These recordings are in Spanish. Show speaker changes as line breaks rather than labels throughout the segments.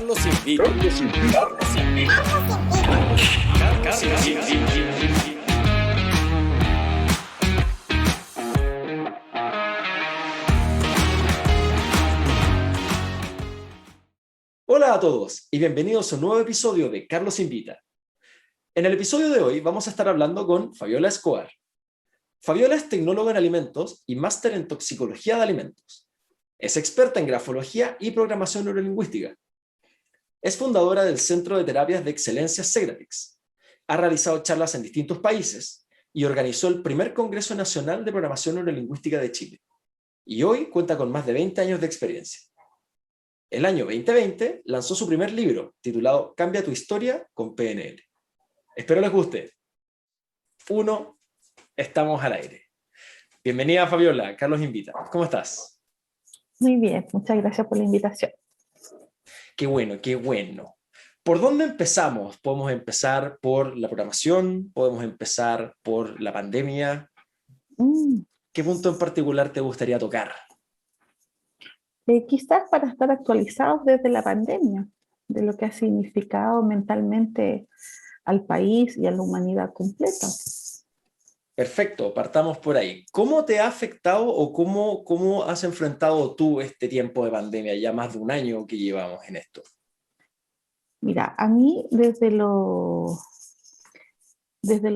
Carlos invita. Carlos invita.
Hola a todos y bienvenidos a un nuevo episodio de Carlos Invita. En el episodio de hoy vamos a estar hablando con Fabiola Escobar. Fabiola es tecnóloga en alimentos y máster en toxicología de alimentos. Es experta en grafología y programación neurolingüística. Es fundadora del Centro de Terapias de Excelencia Segrapix. Ha realizado charlas en distintos países y organizó el primer Congreso Nacional de Programación Neurolingüística de Chile. Y hoy cuenta con más de 20 años de experiencia. El año 2020 lanzó su primer libro, titulado Cambia tu historia con PNL. Espero les guste. 1. Estamos al aire. Bienvenida, Fabiola. Carlos invita. ¿Cómo estás?
Muy bien, muchas gracias por la invitación.
Qué bueno, qué bueno. ¿Por dónde empezamos? ¿Podemos empezar por la programación? ¿Podemos empezar por la pandemia? ¿Qué punto en particular te gustaría tocar?
Quizás para estar actualizados desde la pandemia, de lo que ha significado mentalmente al país y a la humanidad completa.
Perfecto, partamos por ahí. ¿Cómo te ha afectado o cómo has enfrentado tú este tiempo de pandemia? Ya más de un año que llevamos en esto.
Mira, a mí desde lo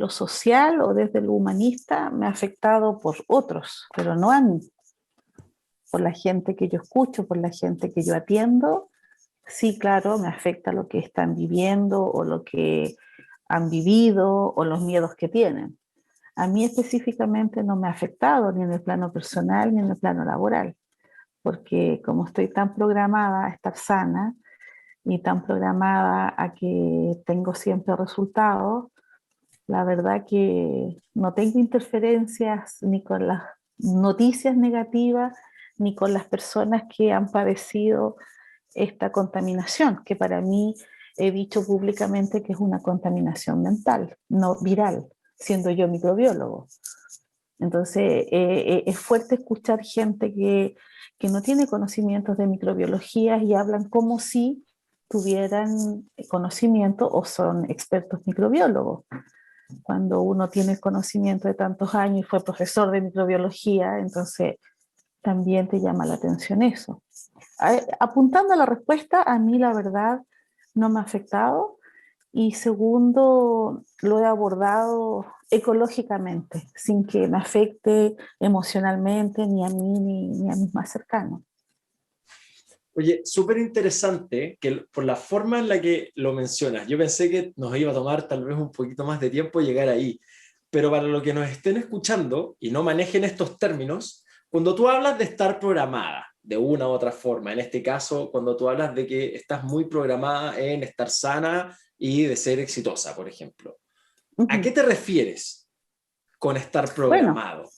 social o desde lo humanista me ha afectado por otros, pero no a mí. Por la gente que yo escucho, por la gente que yo atiendo, sí, claro, me afecta lo que están viviendo o lo que han vivido o los miedos que tienen. A mí específicamente no me ha afectado ni en el plano personal ni en el plano laboral, porque como estoy tan programada a estar sana y tan programada a que tengo siempre resultados, la verdad que no tengo interferencias ni con las noticias negativas ni con las personas que han padecido esta contaminación, que para mí he dicho públicamente que es una contaminación mental, no viral, siendo yo microbiólogo. Entonces, es fuerte escuchar gente que no tiene conocimientos de microbiología y hablan como si tuvieran conocimiento o son expertos microbiólogos. Cuando uno tiene conocimiento de tantos años y fue profesor de microbiología, entonces también te llama la atención eso. Apuntando a la respuesta, a mí la verdad no me ha afectado. Y segundo, lo he abordado ecológicamente, sin que me afecte emocionalmente ni a mí ni a mis más cercanos.
Oye, súper interesante que por la forma en la que lo mencionas, yo pensé que nos iba a tomar tal vez un poquito más de tiempo llegar ahí, pero para los que nos estén escuchando y no manejen estos términos, cuando tú hablas de estar programada de una u otra forma, en este caso, cuando tú hablas de que estás muy programada en estar sana y de ser exitosa, por ejemplo, ¿a qué te refieres con estar
Bueno,
programado?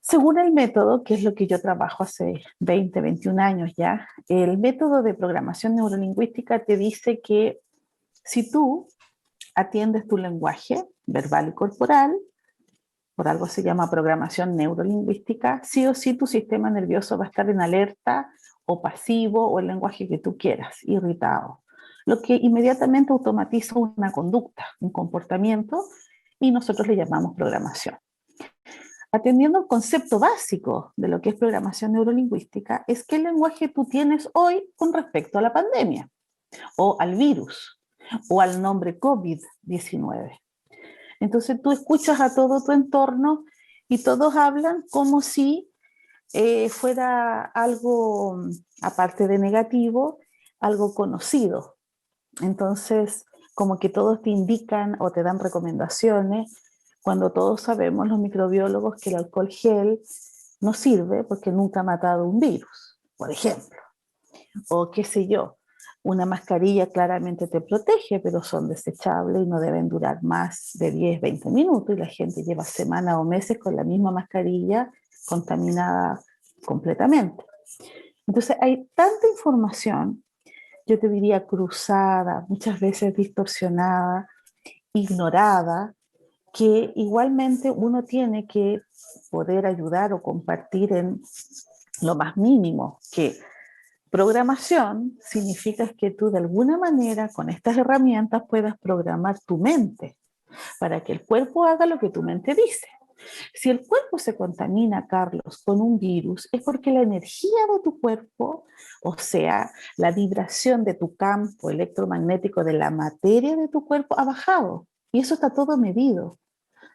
según el método, que es lo que yo trabajo hace 20, 21 años ya, el método de programación neurolingüística te dice que si tú atiendes tu lenguaje verbal y corporal, por algo se llama programación neurolingüística, sí o sí tu sistema nervioso va a estar en alerta o pasivo o el lenguaje que tú quieras, irritado. Lo que inmediatamente automatiza una conducta, un comportamiento, y nosotros le llamamos programación. Atendiendo al concepto básico de lo que es programación neurolingüística, es qué lenguaje tú tienes hoy con respecto a la pandemia, o al virus, o al nombre COVID-19. Entonces tú escuchas a todo tu entorno y todos hablan como si fuera algo, aparte de negativo, algo conocido. Entonces, como que todos te indican o te dan recomendaciones, cuando todos sabemos, los microbiólogos, que el alcohol gel no sirve porque nunca ha matado un virus, por ejemplo. O qué sé yo, una mascarilla claramente te protege, pero son desechables y no deben durar más de 10, 20 minutos y la gente lleva semanas o meses con la misma mascarilla contaminada completamente. Entonces hay tanta información, yo te diría cruzada, muchas veces distorsionada, ignorada, que igualmente uno tiene que poder ayudar o compartir en lo más mínimo, que Programación significa que tú de alguna manera con estas herramientas puedas programar tu mente para que el cuerpo haga lo que tu mente dice. Si el cuerpo se contamina, Carlos, con un virus, es porque la energía de tu cuerpo, o sea, la vibración de tu campo electromagnético de la materia de tu cuerpo ha bajado. Y eso está todo medido.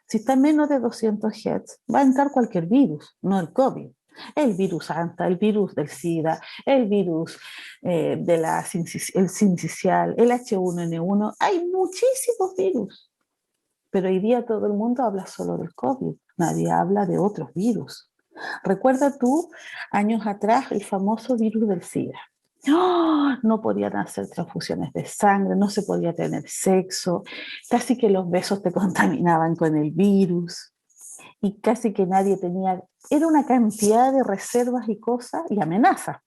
Si está en menos de 200 Hz, va a entrar cualquier virus, no el COVID. El virus ANTA, el virus del SIDA, el virus el sincicial, el H1N1. Hay muchísimos virus. Pero hoy día todo el mundo habla solo del COVID, nadie habla de otros virus. Recuerda tú, años atrás, el famoso virus del SIDA. ¡Oh! No podían hacer transfusiones de sangre, no se podía tener sexo, casi que los besos te contaminaban con el virus y casi que nadie tenía, era una cantidad de reservas y cosas y amenazas.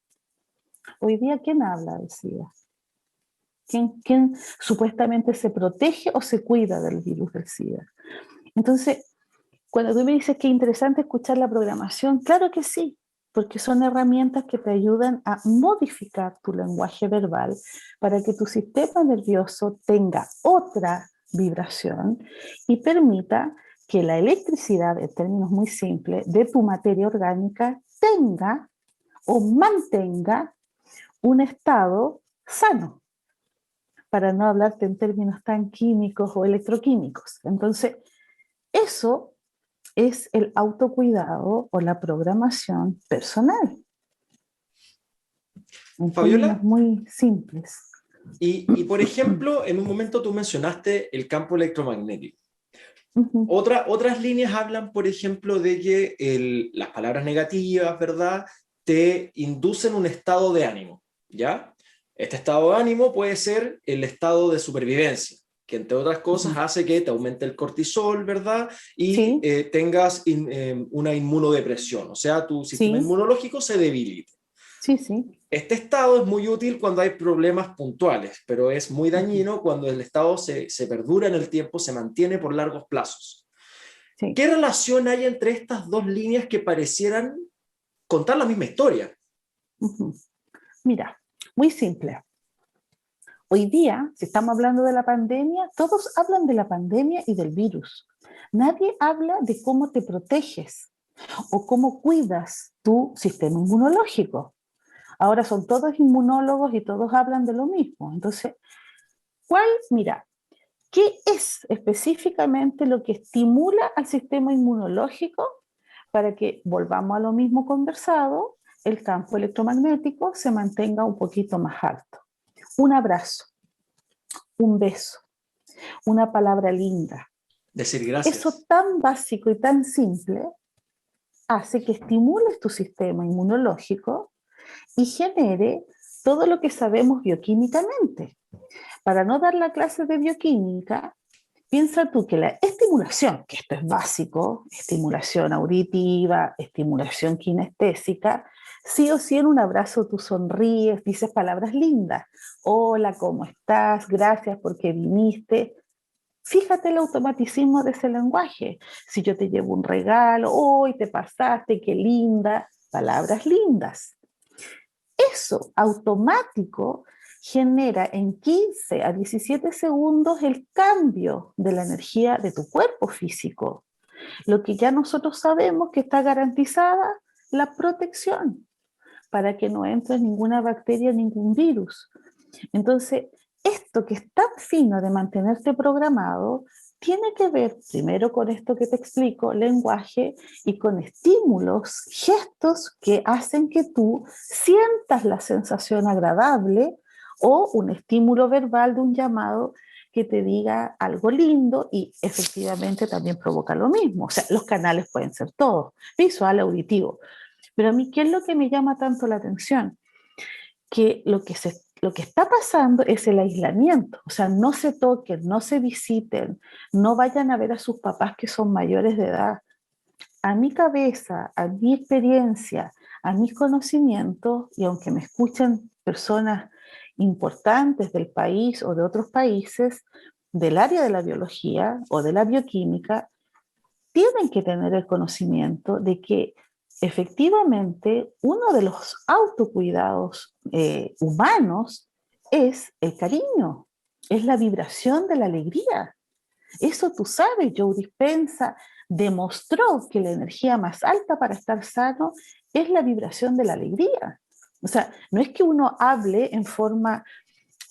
Hoy día, ¿quién habla del SIDA? ¿Quién supuestamente se protege o se cuida del virus del SIDA? Entonces, cuando tú me dices que es interesante escuchar la programación, claro que sí, porque son herramientas que te ayudan a modificar tu lenguaje verbal para que tu sistema nervioso tenga otra vibración y permita que la electricidad, en términos muy simples, de tu materia orgánica tenga o mantenga un estado sano, para no hablarte en términos tan químicos o electroquímicos. Entonces, eso es el autocuidado o la programación personal. En
Fabiola,
términos muy simples.
y por ejemplo, en un momento tú mencionaste el campo electromagnético.
Uh-huh.
Otras líneas hablan, por ejemplo, de que las palabras negativas, ¿verdad?, te inducen un estado de ánimo, ¿ya? Este estado de ánimo puede ser el estado de supervivencia, que entre otras cosas hace que te aumente el cortisol, ¿verdad? Y
Sí,
tengas una inmunodepresión, o sea, tu sistema
sí,
inmunológico se debilita.
sí, sí.
Este estado es muy útil cuando hay problemas puntuales, pero es muy
Uh-huh.
dañino cuando el estado se perdura en el tiempo, se mantiene por largos plazos.
Sí.
¿Qué relación hay entre estas dos líneas que parecieran contar la misma historia?
Uh-huh. Mira, muy simple. Hoy día, si estamos hablando de la pandemia, todos hablan de la pandemia y del virus. Nadie habla de cómo te proteges o cómo cuidas tu sistema inmunológico. Ahora son todos inmunólogos y todos hablan de lo mismo. Entonces, mira, ¿qué es específicamente lo que estimula al sistema inmunológico para que, volvamos a lo mismo conversado, el campo electromagnético se mantenga un poquito más alto? Un abrazo, un beso, una palabra linda.
Decir
Eso
gracias.
tan básico y tan simple hace que estimules tu sistema inmunológico y genere todo lo que sabemos bioquímicamente. Para no dar la clase de bioquímica, piensa tú que la estimulación, que esto es básico, estimulación auditiva, estimulación kinestésica, sí o sí en un abrazo tú sonríes, dices palabras lindas. Hola, ¿cómo estás? Gracias porque viniste. Fíjate el automaticismo de ese lenguaje. Si yo te llevo un regalo, hoy te pasaste, qué linda, palabras lindas. Eso automático genera en 15 a 17 segundos el cambio de la energía de tu cuerpo físico. Lo que ya nosotros sabemos que está garantizada la protección para que no entre ninguna bacteria, ningún virus. Entonces, esto que es tan fino de mantenerte programado, tiene que ver primero con esto que te explico, lenguaje, y con estímulos, gestos que hacen que tú sientas la sensación agradable o un estímulo verbal de un llamado que te diga algo lindo y efectivamente también provoca lo mismo. O sea, los canales pueden ser todos, visual, auditivo. Pero a mí, ¿qué es lo que me llama tanto la atención? Que lo que está pasando es el aislamiento, o sea, no se toquen, no se visiten, no vayan a ver a sus papás que son mayores de edad. A mi cabeza, a mi experiencia, a mis conocimientos, y aunque me escuchen personas importantes del país o de otros países, del área de la biología o de la bioquímica, tienen que tener el conocimiento de que efectivamente, uno de los autocuidados humanos es el cariño, es la vibración de la alegría. Eso tú sabes, Joe Dispenza demostró que la energía más alta para estar sano es la vibración de la alegría. O sea, no es que uno hable en forma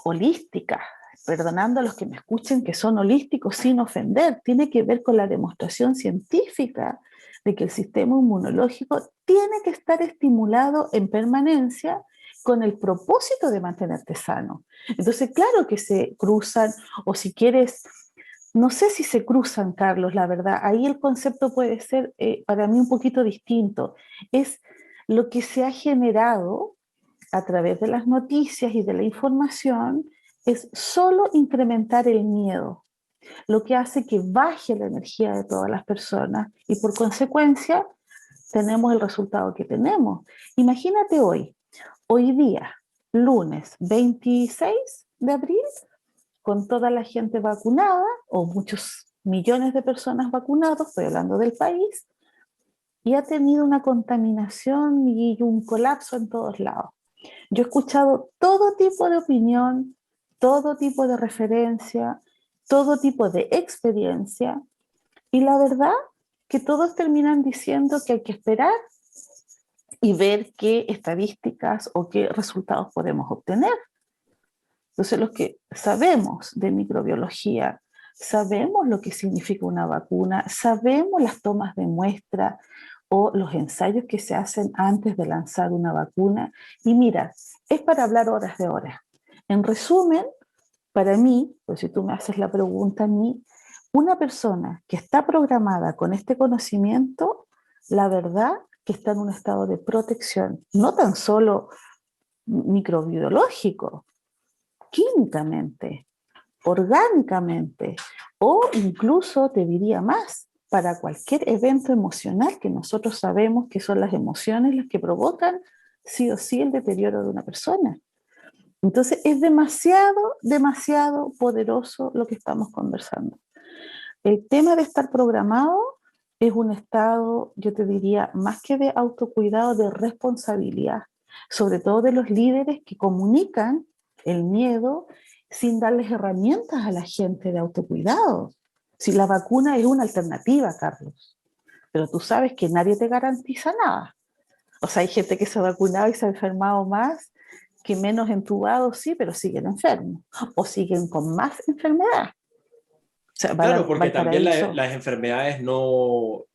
holística, perdonando a los que me escuchen que son holísticos sin ofender, tiene que ver con la demostración científica de que el sistema inmunológico tiene que estar estimulado en permanencia con el propósito de mantenerte sano. Entonces, claro que se cruzan, o si quieres, no sé si se cruzan, Carlos, la verdad, ahí el concepto puede ser para mí un poquito distinto. Es lo que se ha generado a través de las noticias y de la información, es solo incrementar el miedo, lo que hace que baje la energía de todas las personas y por consecuencia tenemos el resultado que tenemos. Imagínate hoy día, lunes 26 de abril, con toda la gente vacunada o muchos millones de personas vacunadas, estoy hablando del país, y ha tenido una contaminación y un colapso en todos lados. Yo he escuchado todo tipo de opinión, todo tipo de referencia, todo tipo de experiencia, y la verdad que todos terminan diciendo que hay que esperar y ver qué estadísticas o qué resultados podemos obtener. Entonces, los que sabemos de microbiología, sabemos lo que significa una vacuna, sabemos las tomas de muestra o los ensayos que se hacen antes de lanzar una vacuna. Y mira, es para hablar horas de horas. En resumen, para mí, pues si tú me haces la pregunta a mí, una persona que está programada con este conocimiento, la verdad que está en un estado de protección, no tan solo microbiológico, químicamente, orgánicamente, o incluso te diría más, para cualquier evento emocional que nosotros sabemos que son las emociones las que provocan sí o sí el deterioro de una persona. Entonces es demasiado, demasiado poderoso lo que estamos conversando. El tema de estar programado es un estado, yo te diría, más que de autocuidado, de responsabilidad, sobre todo de los líderes que comunican el miedo sin darles herramientas a la gente de autocuidado. Si la vacuna es una alternativa, Carlos, pero tú sabes que nadie te garantiza nada. O sea, hay gente que se ha vacunado y se ha enfermado más, que menos entubados, sí, pero siguen enfermos o siguen con más enfermedad. O sea,
Claro, porque también
Valparaíso,
las enfermedades no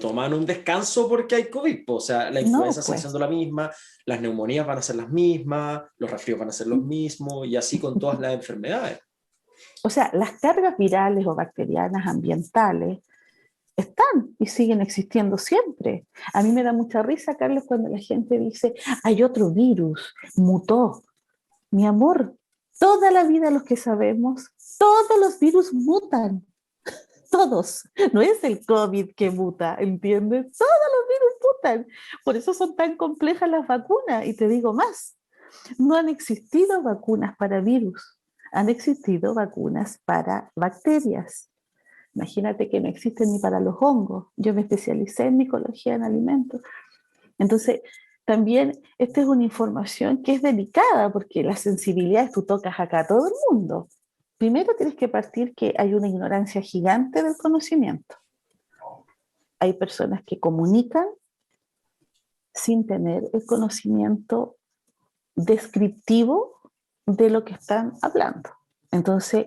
toman un descanso porque hay COVID. O sea, la
no,
influenza sigue
pues.
siendo la misma, las neumonías van a ser las mismas, los resfríos van a ser los mismos, y así con todas las enfermedades.
O sea, las cargas virales o bacterianas ambientales están y siguen existiendo siempre. A mí me da mucha risa, Carlos, cuando la gente dice, hay otro virus, mutó. Mi amor, toda la vida los que sabemos, todos los virus mutan, todos. No es el COVID que muta, ¿entiendes? Todos los virus mutan. Por eso son tan complejas las vacunas. Y te digo más, no han existido vacunas para virus, han existido vacunas para bacterias. Imagínate que no existen ni para los hongos. Yo me especialicé en micología en alimentos. Entonces, también esta es una información que es delicada porque las sensibilidades tú tocas acá a todo el mundo. Primero tienes que partir que hay una ignorancia gigante del conocimiento. Hay personas que comunican sin tener el conocimiento descriptivo de lo que están hablando. Entonces,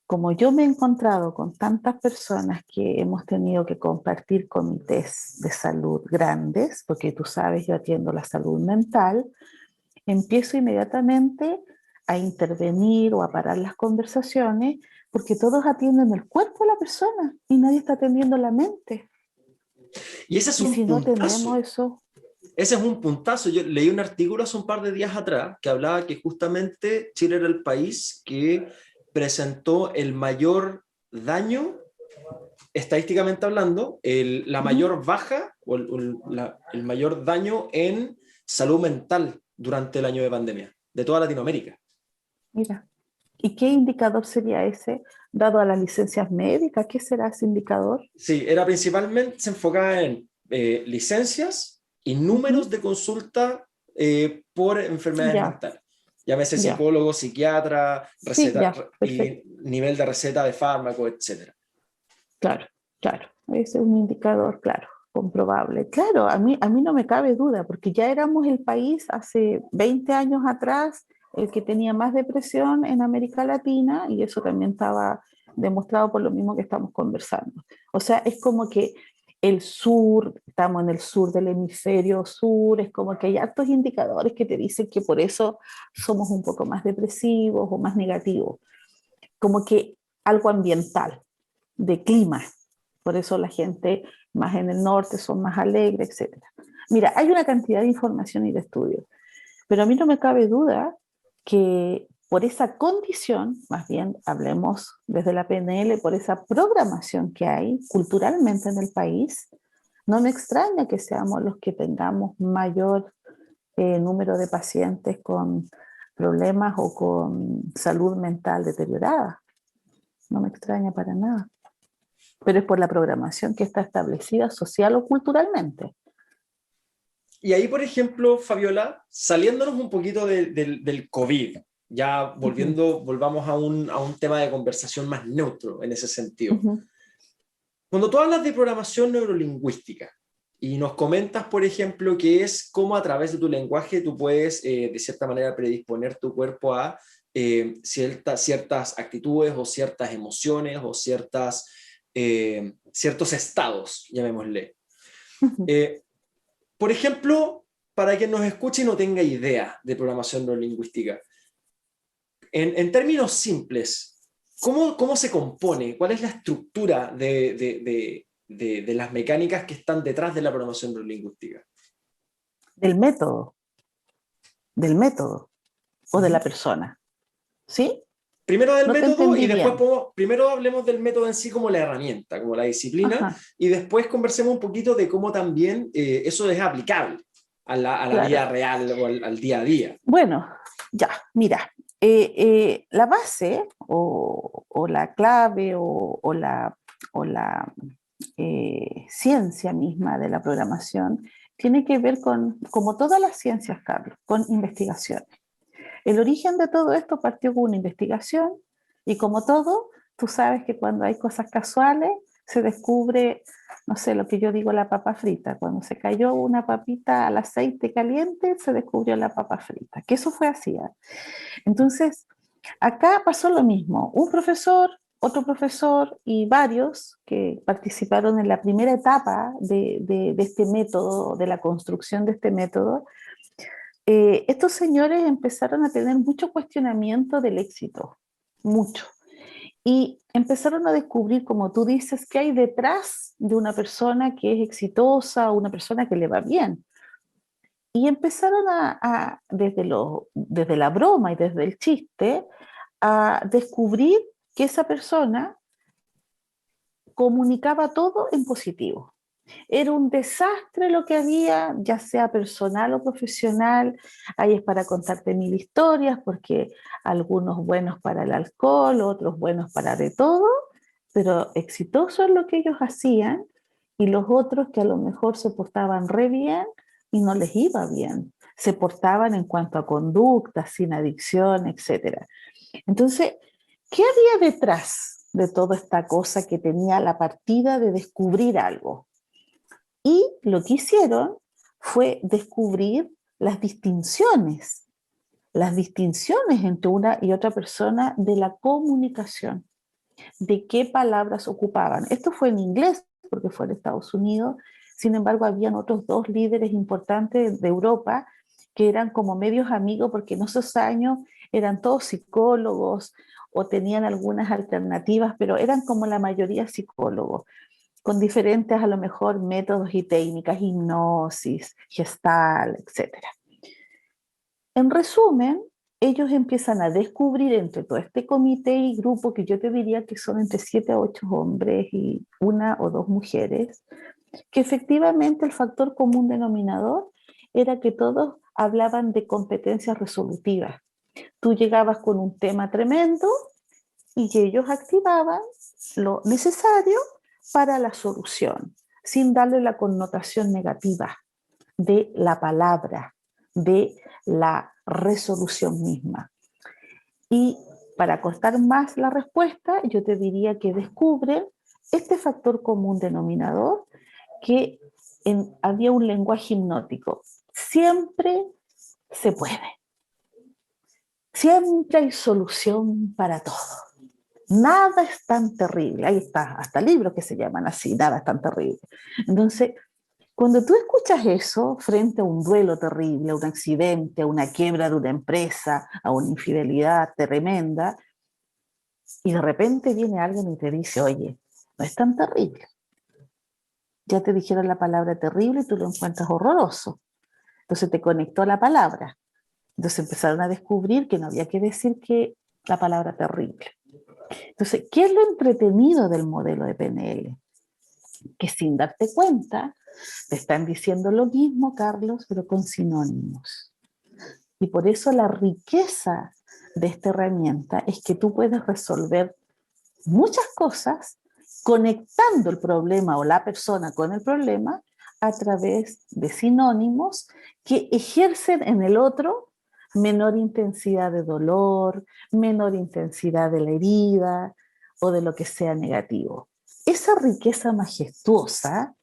como yo me he encontrado con tantas personas que hemos tenido que compartir comités de salud grandes, porque tú sabes, yo atiendo la salud mental, empiezo inmediatamente a intervenir o a parar las conversaciones, porque todos atienden el cuerpo de la persona y nadie está atendiendo la mente.
Y ese es
Y
un
si no tenemos
puntazo.
eso,
Ese es un puntazo. Yo leí un artículo hace un par de días atrás que hablaba que justamente Chile era el país que presentó el mayor daño, estadísticamente hablando, la mayor baja o el mayor daño en salud mental durante el año de pandemia, de toda Latinoamérica.
mira, ¿y qué indicador sería ese? Dado a las licencias médicas, ¿qué será ese indicador?
Sí, era principalmente, se enfocaba en licencias y números de consulta por enfermedades
Ya,
mentales. Llámese
ya.
psicólogo, psiquiatra,
Sí,
receta
ya, perfecto.
y nivel de receta de fármaco, etc.
Claro, claro. Ese es un indicador, claro, comprobable. Claro, a mí no me cabe duda, porque ya éramos el país hace 20 años atrás el que tenía más depresión en América Latina, y eso también estaba demostrado por lo mismo que estamos conversando. O sea, es como que el sur, estamos en el sur del hemisferio sur, es como que hay hartos indicadores que te dicen que por eso somos un poco más depresivos o más negativos, como que algo ambiental, de clima. Por eso la gente más en el norte son más alegres, etcétera. Mira, hay una cantidad de información y de estudios, pero a mí no me cabe duda que por esa condición, más bien hablemos desde la PNL, por esa programación que hay culturalmente en el país, no me extraña que seamos los que tengamos mayor número de pacientes con problemas o con salud mental deteriorada. No me extraña para nada, pero es por la programación que está establecida social o culturalmente.
Y ahí, por ejemplo, Fabiola, saliéndonos un poquito del COVID, ya
Ujú,
volvamos a un tema de conversación más neutro en ese sentido.
ujú,
Cuando tú hablas de programación neurolingüística y nos comentas, por ejemplo, que es cómo a través de tu lenguaje tú puedes, de cierta manera, predisponer tu cuerpo a ciertas actitudes o ciertas emociones o ciertos estados, llamémosle.
ujú.
Eh, por ejemplo, para quien nos escuche y no tenga idea de programación neurolingüística, en términos simples, ¿cómo se compone? ¿Cuál es la estructura de las mecánicas que están detrás de la programación neurolingüística?
Del método, del método o de
Ujú.
la persona. ¿Sí?
Primero del
No te
método y
entendí
después
bien.
primero hablemos del método en sí como la herramienta, como la disciplina,
Ajá,
y después conversemos un poquito de cómo también eso es aplicable a la vida
claro.
real o al día a día.
Bueno, ya, mira, la base o la clave o la ciencia misma de la programación tiene que ver con, como todas las ciencias, Carlos, con investigaciones. El origen de todo esto partió con una investigación y como todo, tú sabes que cuando hay cosas casuales se descubre, no sé, lo que yo digo, la papa frita. Cuando se cayó una papita al aceite caliente, se descubrió la papa frita, que eso fue así. ¿Eh? Entonces, acá pasó lo mismo. Un profesor, otro profesor y varios que participaron en la primera etapa de este método, de la construcción de este método, estos señores empezaron a tener mucho cuestionamiento del éxito, mucho. Y empezaron a descubrir, como tú dices, qué hay detrás de una persona que es exitosa o una persona que le va bien. Y empezaron desde la broma y desde el chiste, a descubrir que esa persona comunicaba todo en positivo. Era un desastre lo que había, ya sea personal o profesional. Ahí es para contarte mil historias, porque algunos buenos para el alcohol, otros buenos para de todo, pero exitoso en lo que ellos hacían, y los otros que a lo mejor se portaban re bien y no les iba bien. Se portaban en cuanto a conducta, sin adicción, etcétera. Entonces, ¿qué había detrás de toda esta cosa que tenía la partida de descubrir algo? Y lo que hicieron fue descubrir las distinciones entre una y otra persona de la comunicación, de qué palabras ocupaban. Esto fue en inglés, porque fue en Estados Unidos. Sin embargo, habían otros dos líderes importantes de Europa que eran como medios amigos, porque en esos años eran todos psicólogos o tenían algunas alternativas, pero eran como la mayoría psicólogos con diferentes a lo mejor métodos y técnicas, hipnosis, gestal, etcétera. En resumen, ellos empiezan a descubrir entre todo este comité y grupo, que yo te diría que son entre 7 a 8 hombres y una o dos mujeres, que efectivamente el factor común denominador era que todos hablaban de competencias resolutivas. Tú llegabas con un tema tremendo y ellos activaban lo necesario para la solución. sin darle la connotación negativa de la palabra, de la resolución misma. Y para cortar más la respuesta, yo te diría que descubre este factor común denominador, que había un lenguaje hipnótico. Siempre se puede. Siempre hay solución para todo. Nada es tan terrible. Ahí está, hasta libros que se llaman así, nada es tan terrible. Entonces, cuando tú escuchas eso frente a un duelo terrible, a un accidente, a una quiebra de una empresa, a una infidelidad tremenda, y de repente viene alguien y te dice, oye, no es tan terrible. Ya te dijeron la palabra terrible y tú lo encuentras horroroso. Entonces te conectó a la palabra. Entonces empezaron a descubrir que no había que decir que la palabra terrible. Entonces, ¿qué es lo entretenido del modelo de PNL? Que sin darte cuenta, te están diciendo lo mismo, Carlos, pero con sinónimos. Y por eso la riqueza de esta herramienta es que tú puedes resolver muchas cosas conectando el problema o la persona con el problema a través de sinónimos que ejercen en el otro menor intensidad de dolor, menor intensidad de la herida o de lo que sea negativo. Esa riqueza majestuosa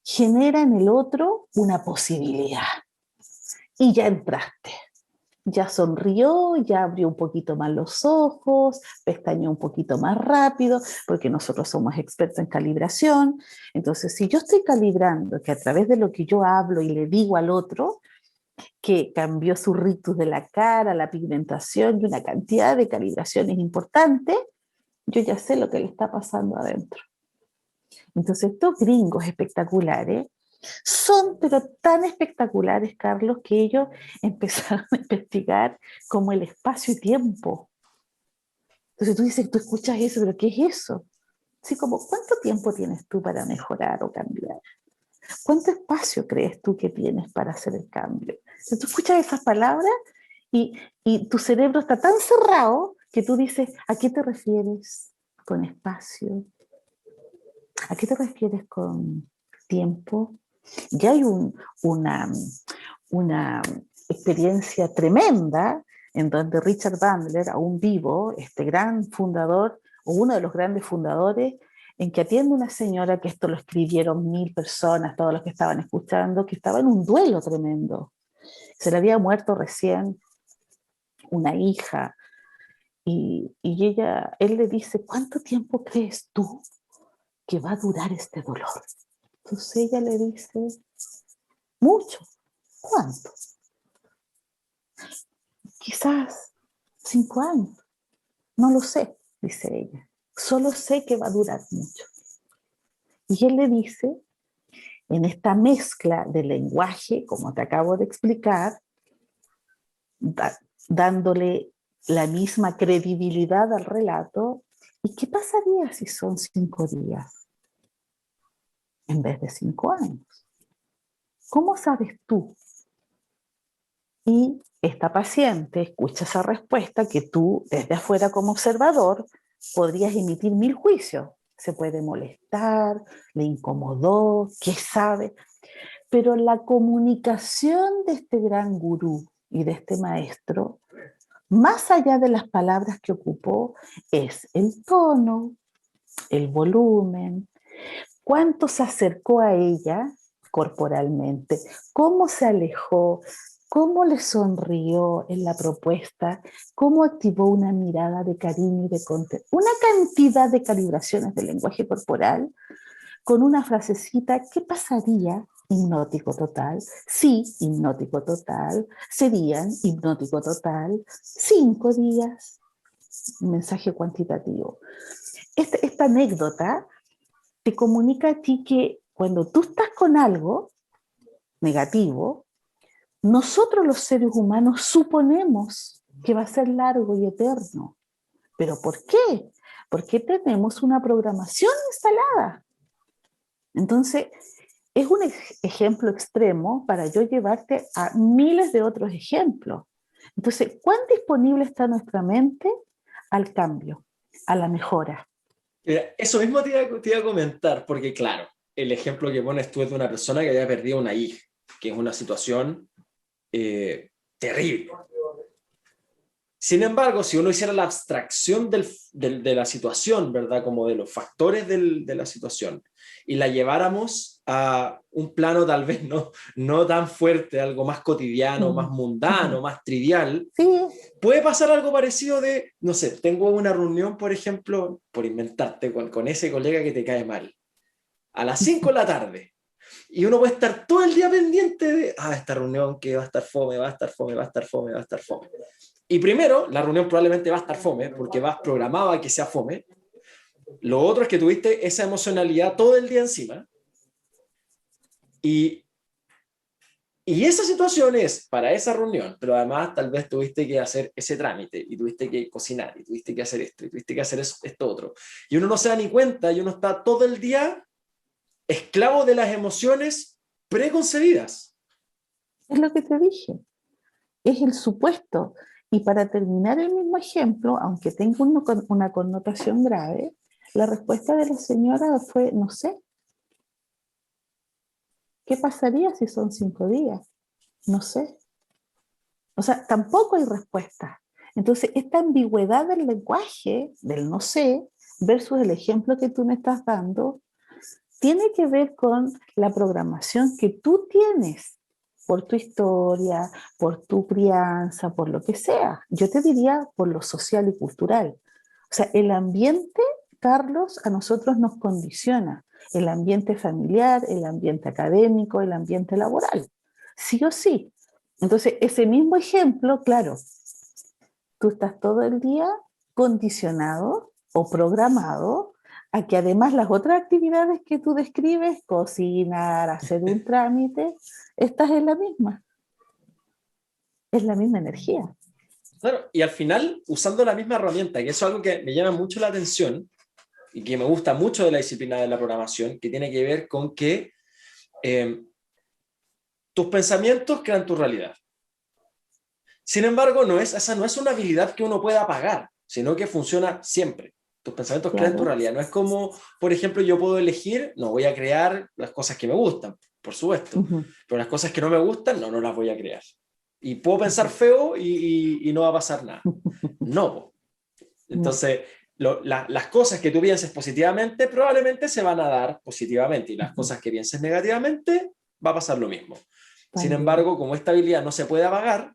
genera en el otro una posibilidad. Y ya entraste. Ya sonrió, ya abrió un poquito más los ojos, pestañeó un poquito más rápido, porque nosotros somos expertos en calibración. Entonces, si yo estoy calibrando que a través de lo que yo hablo y le digo al otro, que cambió su ritus de la cara, la pigmentación y una cantidad de calibraciones importantes, yo ya sé lo que le está pasando adentro. Entonces, estos gringos espectaculares son, pero tan espectaculares, Carlos, que ellos empezaron a investigar como el espacio y tiempo. Entonces tú dices, tú escuchas eso, pero ¿qué es eso? Así como, ¿cuánto tiempo tienes tú para mejorar o cambiar? ¿Cuánto espacio crees tú que tienes para hacer el cambio? Entonces tú escuchas esas palabras y tu cerebro está tan cerrado que tú dices, ¿a qué te refieres con espacio? ¿A qué te refieres con tiempo? Ya hay una experiencia tremenda en donde Richard Bandler, aún vivo, este gran fundador, o uno de los grandes fundadores, en que atiende una señora, que esto lo escribieron 1000 personas, todos los que estaban escuchando, que estaba en un duelo tremendo. Se le había muerto recién una hija, y él le dice, ¿cuánto tiempo crees tú que va a durar este dolor? Entonces ella le dice, mucho. ¿Cuánto? Quizás 5 años. No lo sé, dice ella. Solo sé que va a durar mucho. Y él le dice, en esta mezcla de lenguaje, como te acabo de explicar, dándole la misma credibilidad al relato, ¿y qué pasaría si son 5 días en vez de 5 años? ¿Cómo sabes tú? Y esta paciente escucha esa respuesta que tú, desde afuera como observador, podrías emitir 1000 juicios. Se puede molestar, le incomodó, qué sabe. Pero la comunicación de este gran gurú y de este maestro, más allá de las palabras que ocupó, es el tono, el volumen, cuánto se acercó a ella corporalmente, cómo se alejó, cómo le sonrió en la propuesta, cómo activó una mirada de cariño y de contención, una cantidad de calibraciones del lenguaje corporal, con una frasecita, ¿qué pasaría? Hipnótico total. Sí, hipnótico total. Serían hipnótico total 5 días. Un mensaje cuantitativo. Esta anécdota te comunica a ti que cuando tú estás con algo negativo, nosotros los seres humanos suponemos que va a ser largo y eterno. ¿Pero por qué? Porque tenemos una programación instalada. Entonces, es un ejemplo extremo para yo llevarte a miles de otros ejemplos. Entonces, ¿cuán disponible está nuestra mente al cambio, a la mejora?
Mira, eso mismo te iba a comentar, porque claro, el ejemplo que pones tú es de una persona que había perdido una hija, que es una situación terrible. Sin embargo, si uno hiciera la abstracción de la situación, ¿verdad? Como de los factores de la situación, y la lleváramos a un plano tal vez no tan fuerte, algo más cotidiano, más mundano, más trivial,
Sí,
puede pasar algo parecido de, no sé, tengo una reunión, por ejemplo, por inventarte, con ese colega que te cae mal, a las 5 de la tarde. Y uno puede estar todo el día pendiente de, esta reunión que va a estar fome, va a estar fome, va a estar fome, va a estar fome. Y primero, la reunión probablemente va a estar fome, porque vas programado a que sea fome. Lo otro es que tuviste esa emocionalidad todo el día encima. Y esa situación es para esa reunión, pero además tal vez tuviste que hacer ese trámite, y tuviste que cocinar, y tuviste que hacer esto, y tuviste que hacer esto otro. Y uno no se da ni cuenta, y uno está todo el día esclavo de las emociones preconcebidas.
es lo que te dije. Es el supuesto. Y para terminar el mismo ejemplo, aunque tenga una connotación grave, la respuesta de la señora fue, no sé. ¿Qué pasaría si son 5 días? No sé. O sea, tampoco hay respuesta. Entonces, esta ambigüedad del lenguaje, del no sé, versus el ejemplo que tú me estás dando, tiene que ver con la programación que tú tienes por tu historia, por tu crianza, por lo que sea. Yo te diría por lo social y cultural. O sea, el ambiente, Carlos, a nosotros nos condiciona. El ambiente familiar, el ambiente académico, el ambiente laboral. Sí o sí. Entonces, ese mismo ejemplo, claro, tú estás todo el día condicionado o programado a que además las otras actividades que tú describes, cocinar, hacer un trámite, estás en la misma. Es la misma energía.
Claro, y al final, usando la misma herramienta, que eso es algo que me llama mucho la atención y que me gusta mucho de la disciplina de la programación, que tiene que ver con que tus pensamientos crean tu realidad. Sin embargo, esa no es una habilidad que uno pueda pagar, sino que funciona siempre. Tus pensamientos crean tu
Claro.
realidad. No es como, por ejemplo, yo puedo elegir, no voy a crear las cosas que me gustan, por supuesto, pero las cosas que no me gustan, no las voy a crear. Y puedo pensar feo y no va a pasar nada. No. Entonces, las cosas que tú pienses positivamente probablemente se van a dar positivamente, y las cosas que pienses negativamente va a pasar lo mismo. Sin
También.
embargo, como esta habilidad no se puede apagar,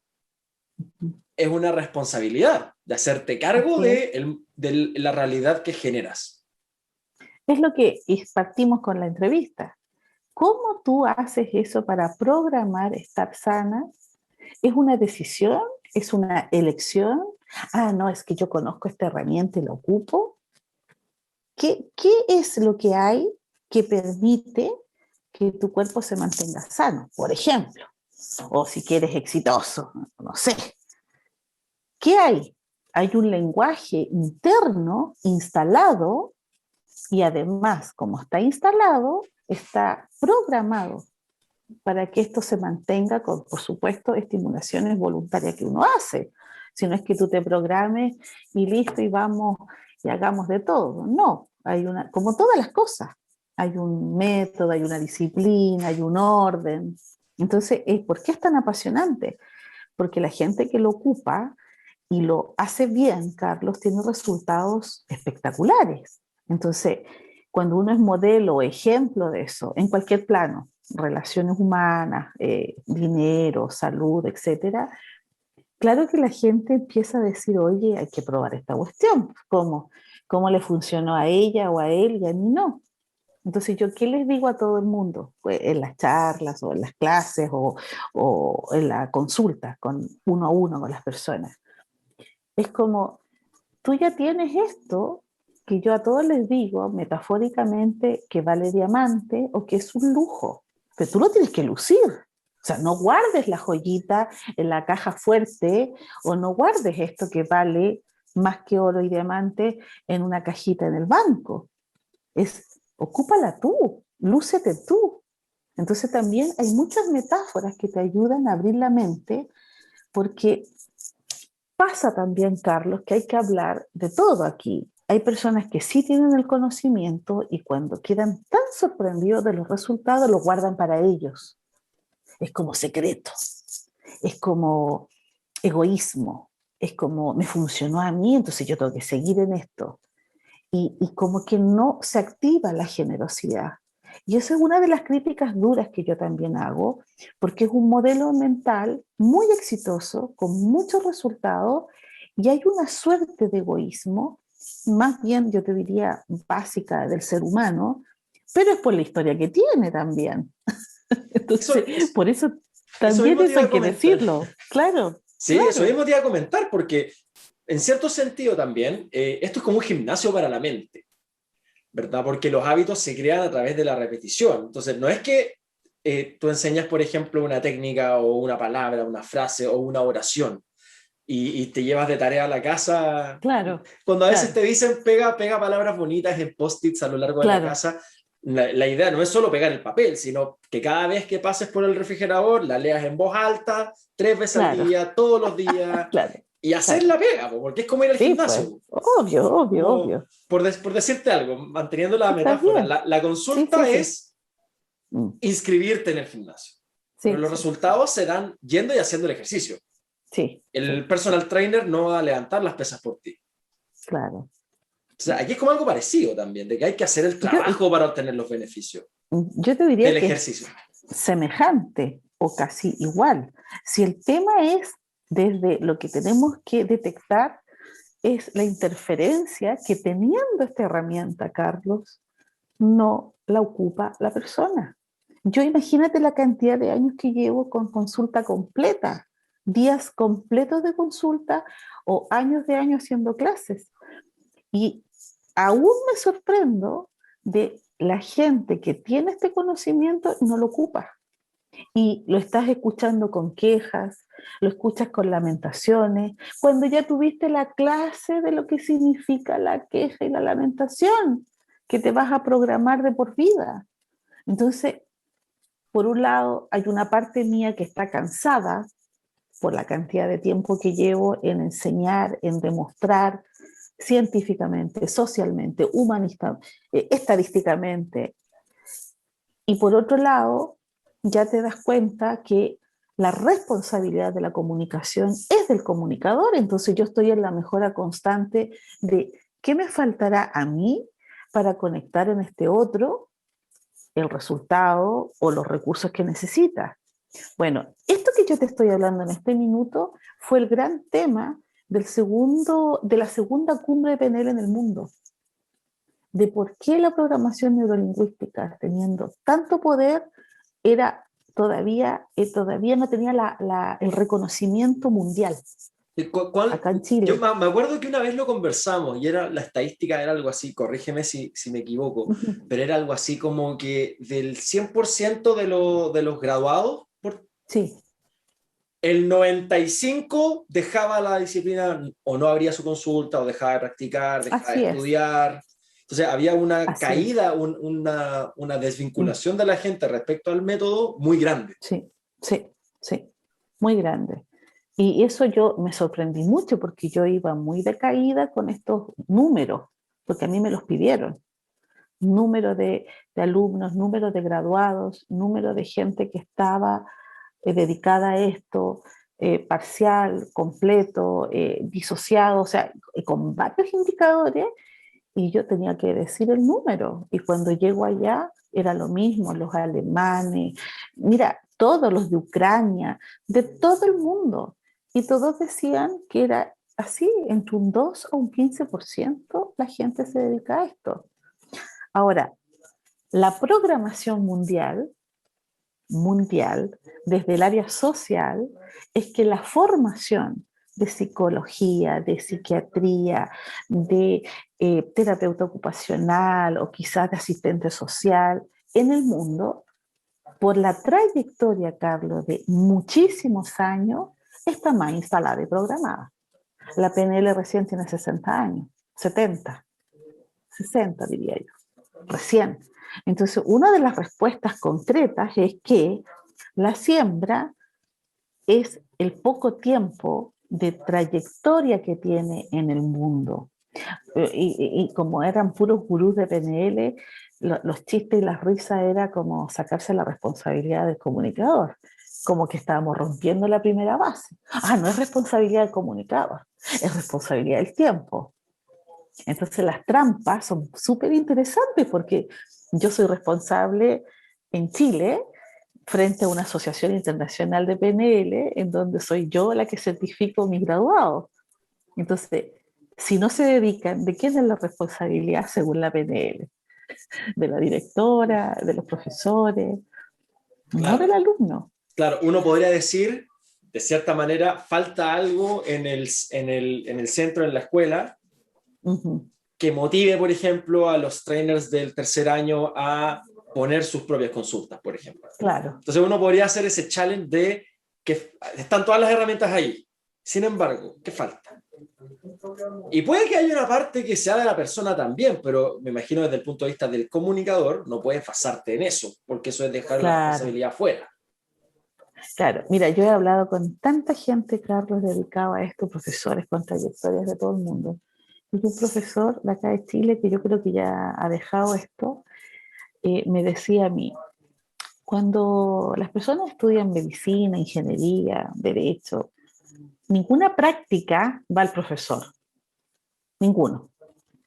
es una responsabilidad de hacerte cargo de la realidad que generas.
Es lo que partimos con la entrevista. ¿Cómo tú haces eso para programar estar sana? ¿Es una decisión? ¿Es una elección? No, es que yo conozco esta herramienta y la ocupo. ¿Qué es lo que hay que permite que tu cuerpo se mantenga sano, por ejemplo? O si quieres exitoso, no sé. ¿Qué hay? Hay un lenguaje interno instalado y además, como está instalado, está programado para que esto se mantenga con, por supuesto, estimulaciones voluntarias que uno hace. Si no es que tú te programes y listo y vamos y hagamos de todo. No, como todas las cosas, hay un método, hay una disciplina, hay un orden. Entonces, ¿por qué es tan apasionante? Porque la gente que lo ocupa y lo hace bien, Carlos, tiene resultados espectaculares. Entonces, cuando uno es modelo o ejemplo de eso, en cualquier plano, relaciones humanas, dinero, salud, etcétera, claro que la gente empieza a decir, oye, hay que probar esta cuestión. ¿Cómo le funcionó a ella o a él y a mí no? Entonces, ¿yo qué les digo a todo el mundo? Pues en las charlas o en las clases o en la consulta uno a uno con las personas. Es como, tú ya tienes esto que yo a todos les digo metafóricamente que vale diamante o que es un lujo, pero tú lo tienes que lucir. O sea, no guardes la joyita en la caja fuerte o no guardes esto que vale más que oro y diamante en una cajita en el banco. Ocúpala tú, lúcete tú. Entonces también hay muchas metáforas que te ayudan a abrir la mente porque pasa también, Carlos, que hay que hablar de todo aquí. hay personas que sí tienen el conocimiento y cuando quedan tan sorprendidos de los resultados, lo guardan para ellos. Es como secreto, es como egoísmo, es como me funcionó a mí, entonces yo tengo que seguir en esto. Y como que no se activa la generosidad. Y esa es una de las críticas duras que yo también hago, porque es un modelo mental muy exitoso, con muchos resultados, y hay una suerte de egoísmo, más bien yo te diría básica del ser humano, pero es por la historia que tiene también.
Eso,
Entonces, por eso
eso
también
mismo te
eso
iba
hay
a
que
comentar.
decirlo. Claro,
Sí, eso
claro,
mismo te iba a comentar, porque en cierto sentido también, esto es como un gimnasio para la mente, ¿verdad? Porque los hábitos se crean a través de la repetición. Entonces, no es que tú enseñas, por ejemplo, una técnica o una palabra, una frase o una oración y te llevas de tarea a la casa.
claro,
Cuando a veces
claro,
te dicen pega palabras bonitas en post-its a lo largo de la
claro,
casa, la idea no es solo pegar el papel, sino que cada vez que pases por el refrigerador la leas en voz alta, 3 veces al
claro,
día, todos los días,
claro,
y hacer
claro.
la pega, porque es como ir al
Sí, pues,
gimnasio.
obvio, obvio,
Como,
obvio.
por decirte algo, manteniendo la
Está
metáfora,
bien.
la
Sí, sí,
consulta
sí.
es
Mm,
inscribirte en el gimnasio, pero
sí,
los
sí,
resultados se dan yendo y haciendo el ejercicio.
sí,
El
sí,
personal trainer no va a levantar las pesas por ti.
claro.
O sea, aquí es como algo parecido también, de que hay que hacer el
Yo,
trabajo para obtener los beneficios
yo te
del
diría que es
ejercicio.
semejante o casi igual. Si el tema es desde lo que tenemos que detectar es la interferencia que teniendo esta herramienta, Carlos, no la ocupa la persona. Yo imagínate la cantidad de años que llevo con consulta completa, días completos de consulta o años de años haciendo clases. Y aún me sorprendo de la gente que tiene este conocimiento y no lo ocupa. Y lo estás escuchando con quejas, lo escuchas con lamentaciones, cuando ya tuviste la clase de lo que significa la queja y la lamentación, que te vas a programar de por vida. Entonces, por un lado, hay una parte mía que está cansada por la cantidad de tiempo que llevo en enseñar, en demostrar científicamente, socialmente, humanista, estadísticamente. Y por otro lado, ya te das cuenta que la responsabilidad de la comunicación es del comunicador, entonces yo estoy en la mejora constante de qué me faltará a mí para conectar en este otro el resultado o los recursos que necesita. Bueno, esto que yo te estoy hablando en este minuto fue el gran tema de la segunda cumbre de PNL en el mundo, de por qué la programación neurolingüística, teniendo tanto poder, era todavía no tenía el reconocimiento mundial acá en
Yo
Chile.
me acuerdo que una vez lo conversamos y era, la estadística era algo así, corrígeme si me equivoco, pero era algo así como que del 100% de los graduados,
Sí,
el 95 dejaba la disciplina o no abría su consulta o dejaba de practicar, dejaba de
así es,
estudiar. Entonces había una
así es.
caída, una
Mm,
desvinculación de la gente respecto al método muy grande.
sí, sí, sí, muy grande. Y eso yo me sorprendí mucho porque yo iba muy decaída con estos números, porque a mí me los pidieron. Número de alumnos, número de graduados, número de gente que estaba dedicada a esto, parcial, completo, disociado, o sea, con varios indicadores, y yo tenía que decir el número. Y cuando llego allá, era lo mismo, los alemanes, mira, todos los de Ucrania, de todo el mundo. Y todos decían que era así, entre un 2 o un 15% la gente se dedica a esto. Ahora, la programación mundial, desde el área social, es que la formación de psicología, de psiquiatría, de terapeuta ocupacional o quizás de asistente social en el mundo, por la trayectoria, Carlos, de muchísimos años, está más instalada y programada. La PNL recién tiene 60 años, 70, 60 diría yo, recién. Entonces, una de las respuestas concretas es que la siembra es el poco tiempo de trayectoria que tiene en el mundo. Y como eran puros gurús de PNL, los chistes y las risas era como sacarse la responsabilidad del comunicador, como que estábamos rompiendo la primera base. Ah, no es responsabilidad del comunicador, es responsabilidad del tiempo. Entonces las trampas son súper interesantes porque yo soy responsable en Chile frente a una asociación internacional de PNL en donde soy yo la que certifico mis graduados. Entonces, si no se dedican, ¿de quién es la responsabilidad según la PNL? ¿De la directora, de los profesores? No
Claro,
del alumno.
claro, uno podría decir, de cierta manera, falta algo en el centro, en la escuela,
Ujú.
que motive, por ejemplo, a los trainers del tercer año a poner sus propias consultas, por ejemplo.
Claro,
Entonces uno podría hacer ese challenge de que están todas las herramientas ahí. Sin embargo, ¿qué falta? Y puede que haya una parte que sea de la persona también, pero me imagino desde el punto de vista del comunicador, no puedes basarte en eso, porque eso es dejar la
claro,
responsabilidad fuera.
claro. Mira, yo he hablado con tanta gente, Carlos, dedicado a esto, profesores con trayectorias de todo el mundo. Y un profesor de acá de Chile, que yo creo que ya ha dejado esto, me decía a mí, cuando las personas estudian medicina, ingeniería, derecho, ninguna práctica va al profesor, ninguno.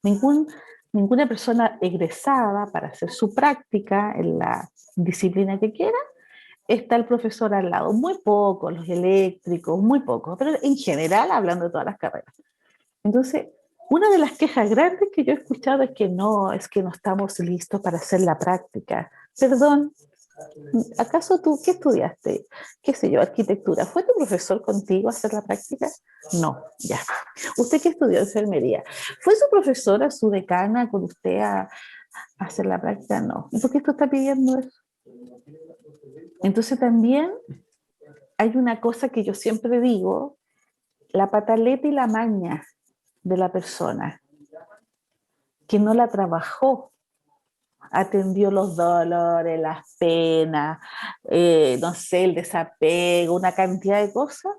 Ningún, ninguna persona egresada para hacer su práctica en la disciplina que quiera, está el profesor al lado. Muy pocos, los eléctricos, muy pocos, pero en general hablando de todas las carreras. Entonces, una de las quejas grandes que yo he escuchado es que no estamos listos para hacer la práctica. Perdón, ¿acaso tú qué estudiaste? ¿Qué sé yo, arquitectura? ¿Fue tu profesor contigo a hacer la práctica? No, ya. ¿Usted qué estudió enfermería? ¿Fue su profesora, su decana con usted a hacer la práctica? No. ¿Y por qué tú estás pidiendo eso? Entonces también hay una cosa que yo siempre digo, la pataleta y la maña de la persona, que no la trabajó, atendió los dolores, las penas, no sé, el desapego, una cantidad de cosas,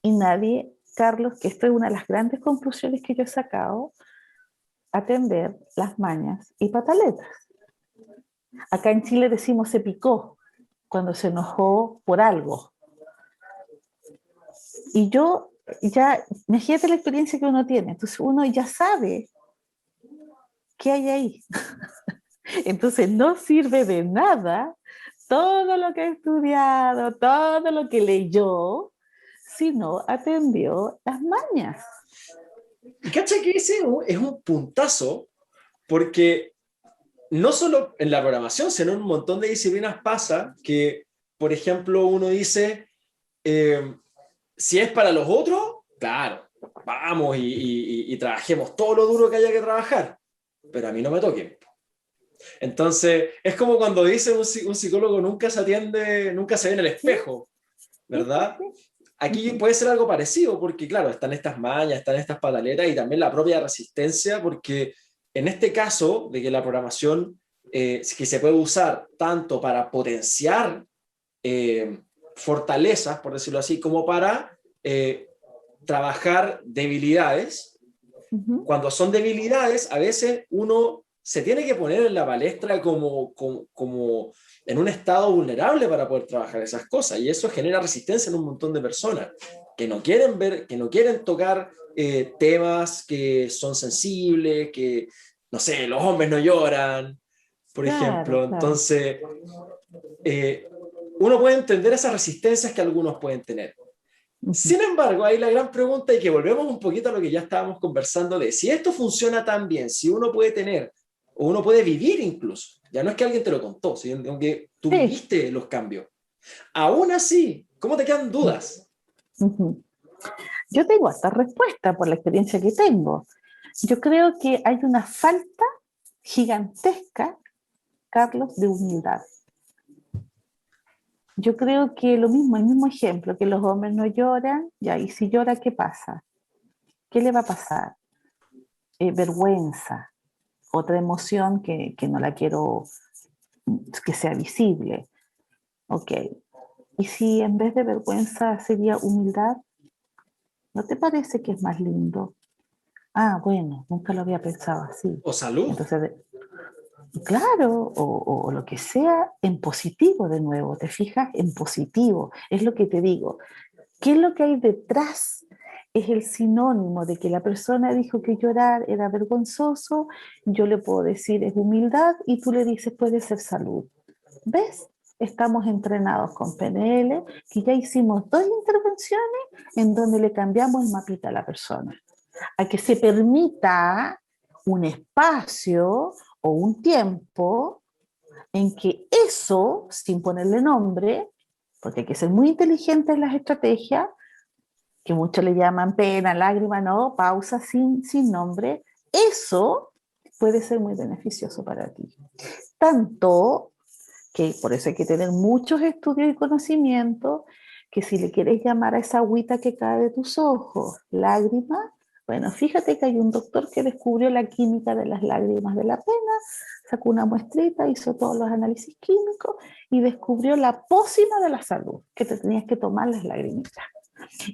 y nadie, Carlos, que esto es una de las grandes conclusiones que yo he sacado, atender las mañas y pataletas. Acá en Chile decimos se picó cuando se enojó por algo. Y yo ya, imagínate la experiencia que uno tiene, entonces uno ya sabe qué hay ahí. Entonces no sirve de nada todo lo que ha estudiado, todo lo que leyó, si no atendió las mañas.
Y cacha que ese es un puntazo, porque no solo en la programación, sino en un montón de disciplinas pasa que, por ejemplo, uno dice, eh, si es para los otros, claro, vamos y trabajemos todo lo duro que haya que trabajar, pero a mí no me toquen. Entonces, es como cuando dice un psicólogo nunca se atiende, nunca se ve en el
¿Sí?
espejo,
¿Sí? ¿Sí?
¿verdad?
¿Sí?
Aquí
Uh-huh.
puede ser algo parecido, porque claro, están estas mañas, están estas pataletas y también la propia resistencia, porque en este caso de que la programación que se puede usar tanto para potenciar eh, fortalezas, por decirlo así, como para trabajar debilidades.
Uh-huh.
Cuando son debilidades, a veces uno se tiene que poner en la palestra como en un estado vulnerable para poder trabajar esas cosas. Y eso genera resistencia en un montón de personas que no quieren ver, que no quieren tocar temas que son sensibles, que, no sé, los hombres no lloran, por
Claro,
ejemplo.
claro.
Entonces, eh, uno puede entender esas resistencias que algunos pueden tener.
Uh-huh.
Sin embargo, hay la gran pregunta y que volvemos un poquito a lo que ya estábamos conversando de si esto funciona tan bien, si uno puede tener o uno puede vivir incluso, ya no es que alguien te lo contó, sino que tú
Sí.
viviste los cambios. Aún así, ¿cómo te quedan dudas?
Uh-huh. Yo tengo esta respuesta por la experiencia que tengo. Yo creo que hay una falta gigantesca, Carlos, de humildad. Yo creo que lo mismo, el mismo ejemplo, que los hombres no lloran, ya, y si llora, ¿qué pasa? ¿Qué le va a pasar? Vergüenza, otra emoción que no la quiero que sea visible. Ok. ¿Y si en vez de vergüenza sería humildad? ¿No te parece que es más lindo? Ah, bueno, nunca lo había pensado así.
O salud.
Entonces, claro, o lo que sea en positivo de nuevo, ¿te fijas? En positivo, es lo que te digo. ¿Qué es lo que hay detrás? Es el sinónimo de que la persona dijo que llorar era vergonzoso, yo le puedo decir es humildad y tú le dices puede ser salud. ¿Ves? Estamos entrenados con PNL, que ya hicimos 2 intervenciones en donde le cambiamos el mapita a la persona. A que se permita un espacio o un tiempo en que eso, sin ponerle nombre, porque hay que ser muy inteligente en las estrategias, que muchos le llaman pena, lágrima, no, pausa sin nombre, eso puede ser muy beneficioso para ti. Tanto que por eso hay que tener muchos estudios y conocimientos, que si le quieres llamar a esa agüita que cae de tus ojos, lágrima, bueno, fíjate que hay un doctor que descubrió la química de las lágrimas de la pena, sacó una muestrita, hizo todos los análisis químicos y descubrió la pócima de la salud, que te tenías que tomar las lagrimitas.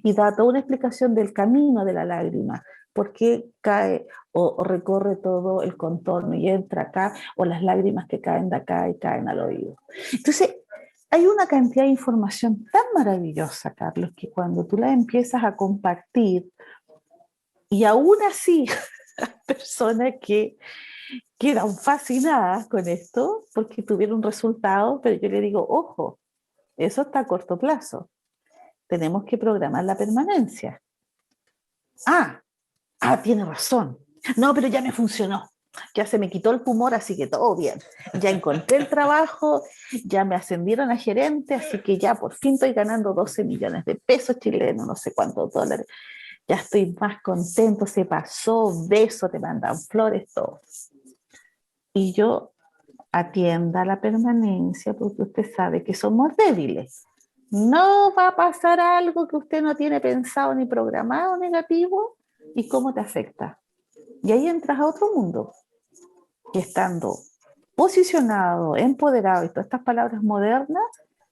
Y da toda una explicación del camino de la lágrima, por qué cae o recorre todo el contorno y entra acá, o las lágrimas que caen de acá y caen al oído. Entonces, hay una cantidad de información tan maravillosa, Carlos, que cuando tú la empiezas a compartir, y aún así, personas que quedan fascinadas con esto porque tuvieron resultados, pero yo le digo, ojo, eso está a corto plazo. Tenemos que programar la permanencia. Tiene razón. No, pero ya me funcionó. Ya se me quitó el tumor, así que todo bien. Ya encontré el trabajo, ya me ascendieron a gerente, así que ya por fin estoy ganando 12 millones de pesos chilenos, no sé cuántos dólares. Ya estoy más contento, se pasó, beso, te mandan flores, todo. Y yo atienda la permanencia porque usted sabe que somos débiles. No va a pasar algo que usted no tiene pensado ni programado negativo y cómo te afecta. Y ahí entras a otro mundo, que estando posicionado, empoderado y todas estas palabras modernas,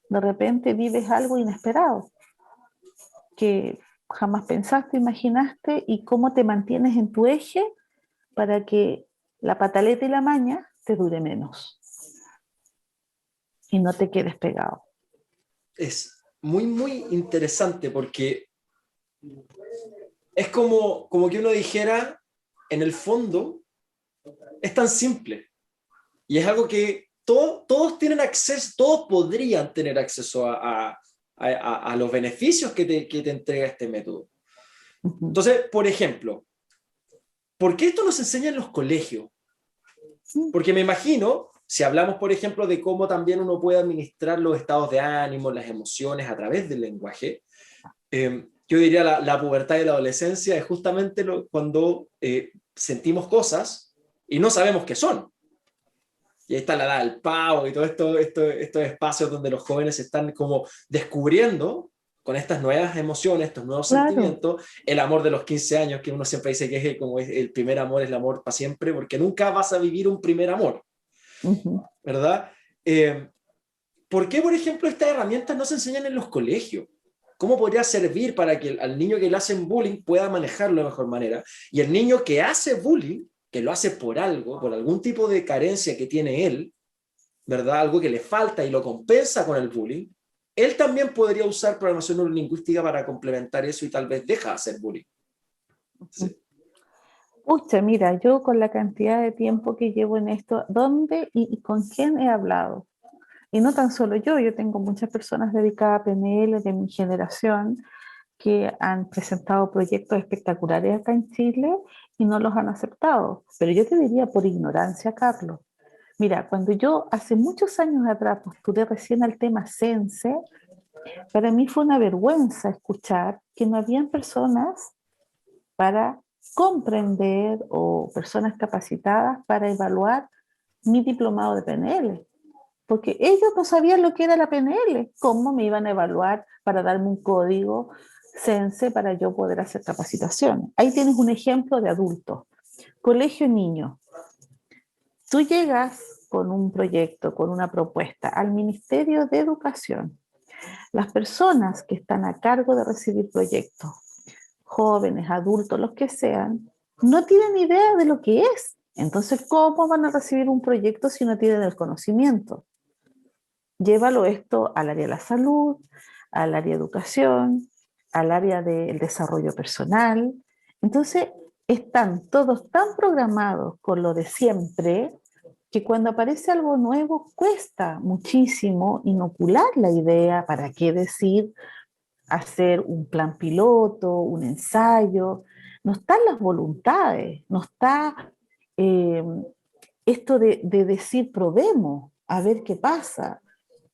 de repente vives algo inesperado, que jamás pensaste, imaginaste, y cómo te mantienes en tu eje para que la pataleta y la maña te dure menos y no te quedes pegado.
Es muy, muy interesante porque es como que uno dijera, en el fondo, es tan simple. Y es algo que todos tienen acceso, todos podrían tener acceso a los beneficios que te entrega este método. Entonces, por ejemplo, ¿por qué esto nos enseña en los colegios? Porque me imagino, si hablamos, por ejemplo, de cómo también uno puede administrar los estados de ánimo, las emociones a través del lenguaje, yo diría la pubertad y la adolescencia es justamente cuando sentimos cosas y no sabemos qué son. Y ahí está la edad del pavo y todo estos espacios donde los jóvenes están como descubriendo con estas nuevas emociones, estos nuevos sentimientos, el amor de los 15 años, que uno siempre dice que es como el primer amor, es el amor para siempre, porque nunca vas a vivir un primer amor, ¿verdad? ¿Por qué, por ejemplo, estas herramientas no se enseñan en los colegios? ¿Cómo podría servir para que al niño que le hacen bullying pueda manejarlo de mejor manera? Y el niño que hace bullying, que lo hace por algo, por algún tipo de carencia que tiene él, ¿verdad? Algo que le falta y lo compensa con el bullying, él también podría usar programación neurolingüística para complementar eso y tal vez deja de hacer bullying. Sí.
Pucha, mira, yo con la cantidad de tiempo que llevo en esto, ¿dónde y con quién he hablado? Y no tan solo yo tengo muchas personas dedicadas a PNL de mi generación que han presentado proyectos espectaculares acá en Chile y no los han aceptado. Pero yo te diría por ignorancia, Carlos. Mira, cuando yo hace muchos años atrás postulé recién al tema Sense, para mí fue una vergüenza escuchar que no habían personas para comprender o personas capacitadas para evaluar mi diplomado de PNL. Porque ellos no sabían lo que era la PNL, cómo me iban a evaluar para darme un código Sense para yo poder hacer capacitación. Ahí tienes un ejemplo de adulto. Colegio niño. Tú llegas con un proyecto, con una propuesta al Ministerio de Educación. Las personas que están a cargo de recibir proyectos, jóvenes, adultos, los que sean, no tienen idea de lo que es. Entonces, ¿cómo van a recibir un proyecto si no tienen el conocimiento? Llévalo esto al área de la salud, al área de educación, al área del desarrollo personal. Entonces, están todos tan programados con lo de siempre que cuando aparece algo nuevo cuesta muchísimo inocular la idea, para qué decir, hacer un plan piloto, un ensayo. No están las voluntades, no está eh, esto de decir probemos, a ver qué pasa.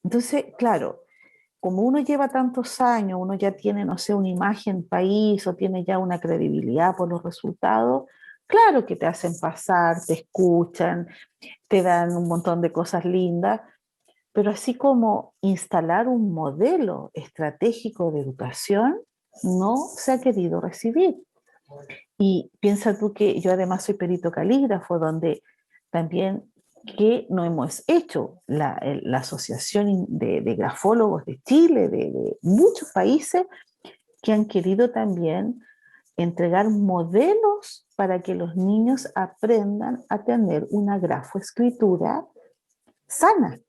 Entonces, claro, como uno lleva tantos años, uno ya tiene, no sé, una imagen país o tiene ya una credibilidad por los resultados, claro que te hacen pasar, te escuchan, te dan un montón de cosas lindas, pero así como instalar un modelo estratégico de educación, no se ha querido recibir. Y piensa tú que yo además soy perito calígrafo, donde también que no hemos hecho la Asociación de Grafólogos de Chile, de muchos países que han querido también entregar modelos para que los niños aprendan a tener una grafoescritura sana.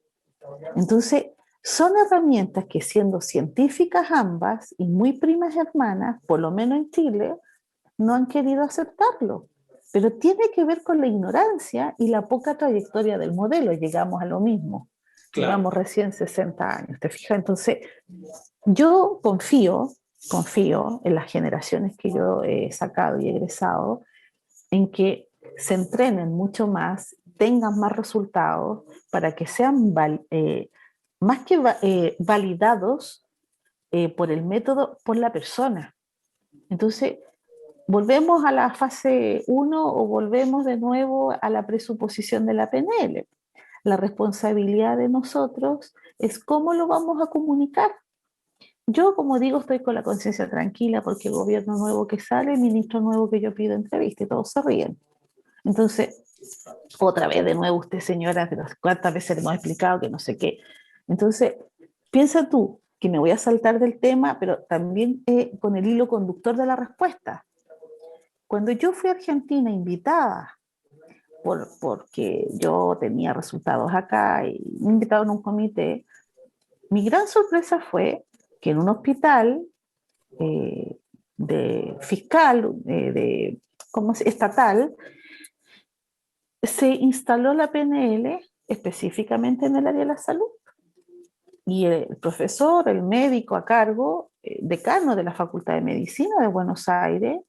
Entonces, son herramientas que, siendo científicas ambas y muy primas hermanas, por lo menos en Chile, no han querido aceptarlo. Pero tiene que ver con la ignorancia y la poca trayectoria del modelo. Llegamos a lo mismo.
Claro.
Llevamos recién 60 años, ¿te fijas? Entonces, yo confío en las generaciones que yo he sacado y egresado, en que se entrenen mucho más, tengan más resultados, para que sean más que validados por el método, por la persona. Entonces, ¿volvemos a la fase 1 o volvemos de nuevo a la presuposición de la PNL? La responsabilidad de nosotros es cómo lo vamos a comunicar. Yo, como digo, estoy con la conciencia tranquila porque el gobierno nuevo que sale, el ministro nuevo que yo pido entrevista, y todos se ríen. Entonces, otra vez de nuevo usted, señora, cuántas veces le hemos explicado que no sé qué. Entonces, piensa tú que me voy a saltar del tema, pero también con el hilo conductor de la respuesta. Cuando yo fui a Argentina invitada, porque yo tenía resultados acá y me invitaron a un comité, mi gran sorpresa fue que en un hospital de fiscal, estatal, se instaló la PNL específicamente en el área de la salud. Y el profesor, el médico a cargo, decano de la Facultad de Medicina de Buenos Aires,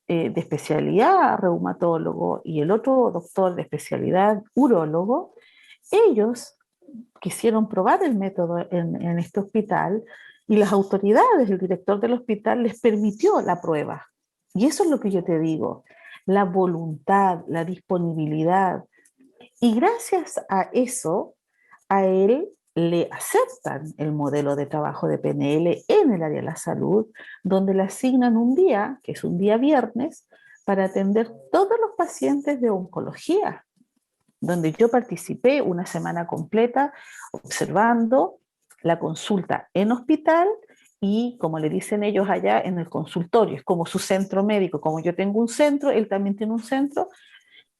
de especialidad reumatólogo, y el otro doctor de especialidad urólogo, ellos quisieron probar el método en este hospital, y las autoridades, el director del hospital les permitió la prueba. Y eso es lo que yo te digo, la voluntad, la disponibilidad. Y gracias a eso, a él le aceptan el modelo de trabajo de PNL en el área de la salud, donde le asignan un día, que es un día viernes, para atender todos los pacientes de oncología, donde yo participé una semana completa observando la consulta en hospital y, como le dicen ellos allá, en el consultorio. Es como su centro médico. Como yo tengo un centro, él también tiene un centro.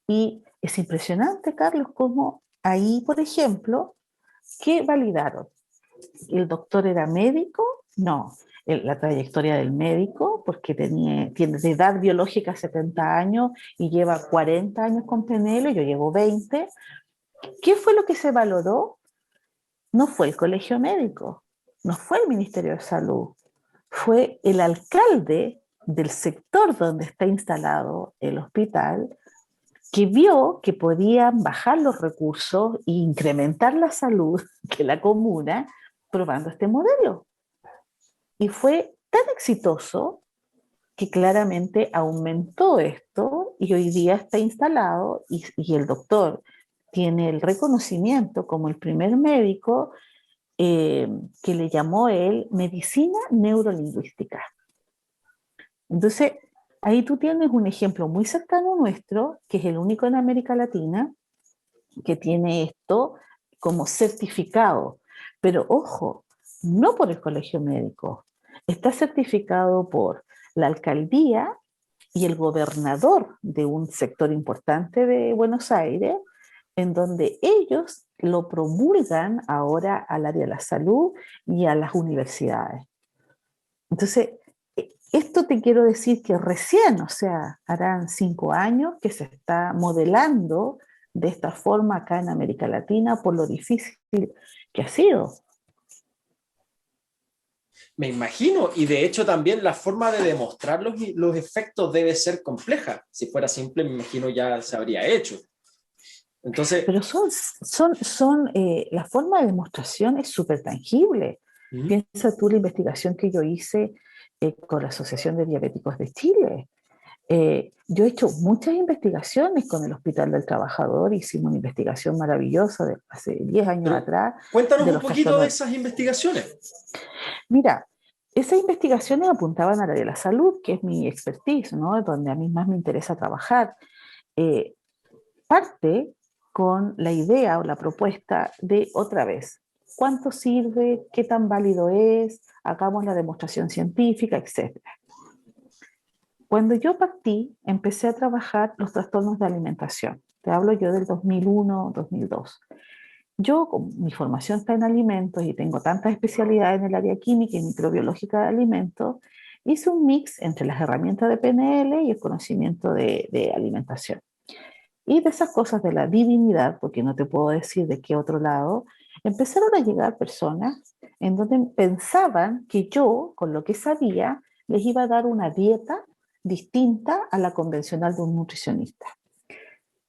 Y es impresionante, Carlos, cómo ahí, por ejemplo, ¿qué validaron? ¿El doctor era médico? No. La trayectoria del médico, porque tiene de edad biológica 70 años y lleva 40 años con PNL, yo llevo 20. ¿Qué fue lo que se valoró? No fue el colegio médico, no fue el Ministerio de Salud, fue el alcalde del sector donde está instalado el hospital, que vio que podían bajar los recursos e incrementar la salud de la comuna probando este modelo. Y fue tan exitoso que claramente aumentó esto, y hoy día está instalado, y el doctor tiene el reconocimiento como el primer médico que le llamó él medicina neurolingüística. Entonces, ahí tú tienes un ejemplo muy cercano nuestro, que es el único en América Latina que tiene esto como certificado. Pero ojo, no por el colegio médico, está certificado por la alcaldía y el gobernador de un sector importante de Buenos Aires, en donde ellos lo promulgan ahora al área de la salud y a las universidades. Entonces, esto te quiero decir que recién, o sea, harán 5 años que se está modelando de esta forma acá en América Latina por lo difícil que ha sido.
Me imagino, y de hecho también la forma de demostrar los efectos debe ser compleja. Si fuera simple, me imagino ya se habría hecho. Entonces,
Pero la forma de demostración es súper tangible. Piensa tú la investigación que yo hice con la Asociación de Diabéticos de Chile. Yo he hecho muchas investigaciones con el Hospital del Trabajador, hicimos una investigación maravillosa de hace 10 años
pero
atrás
cuéntanos
de
un
los
poquito de
trastornos.
esas investigaciones.
Mira, esas investigaciones apuntaban a la de la salud, que es mi expertise, ¿no? Donde a mí más me interesa trabajar. Eh, Parte con la idea o la propuesta de otra vez, ¿cuánto sirve? ¿Qué tan válido es? Hagamos la demostración científica, etcétera. Cuando yo partí, empecé a trabajar los trastornos de alimentación. Te hablo yo del 2001, 2002. Yo, con mi formación está en alimentos y tengo tantas especialidades en el área química y microbiológica de alimentos, hice un mix entre las herramientas de PNL y el conocimiento de alimentación. Y de esas cosas de la divinidad, porque no te puedo decir de qué otro lado, empezaron a llegar personas en donde pensaban que yo, con lo que sabía, les iba a dar una dieta distinta a la convencional de un nutricionista.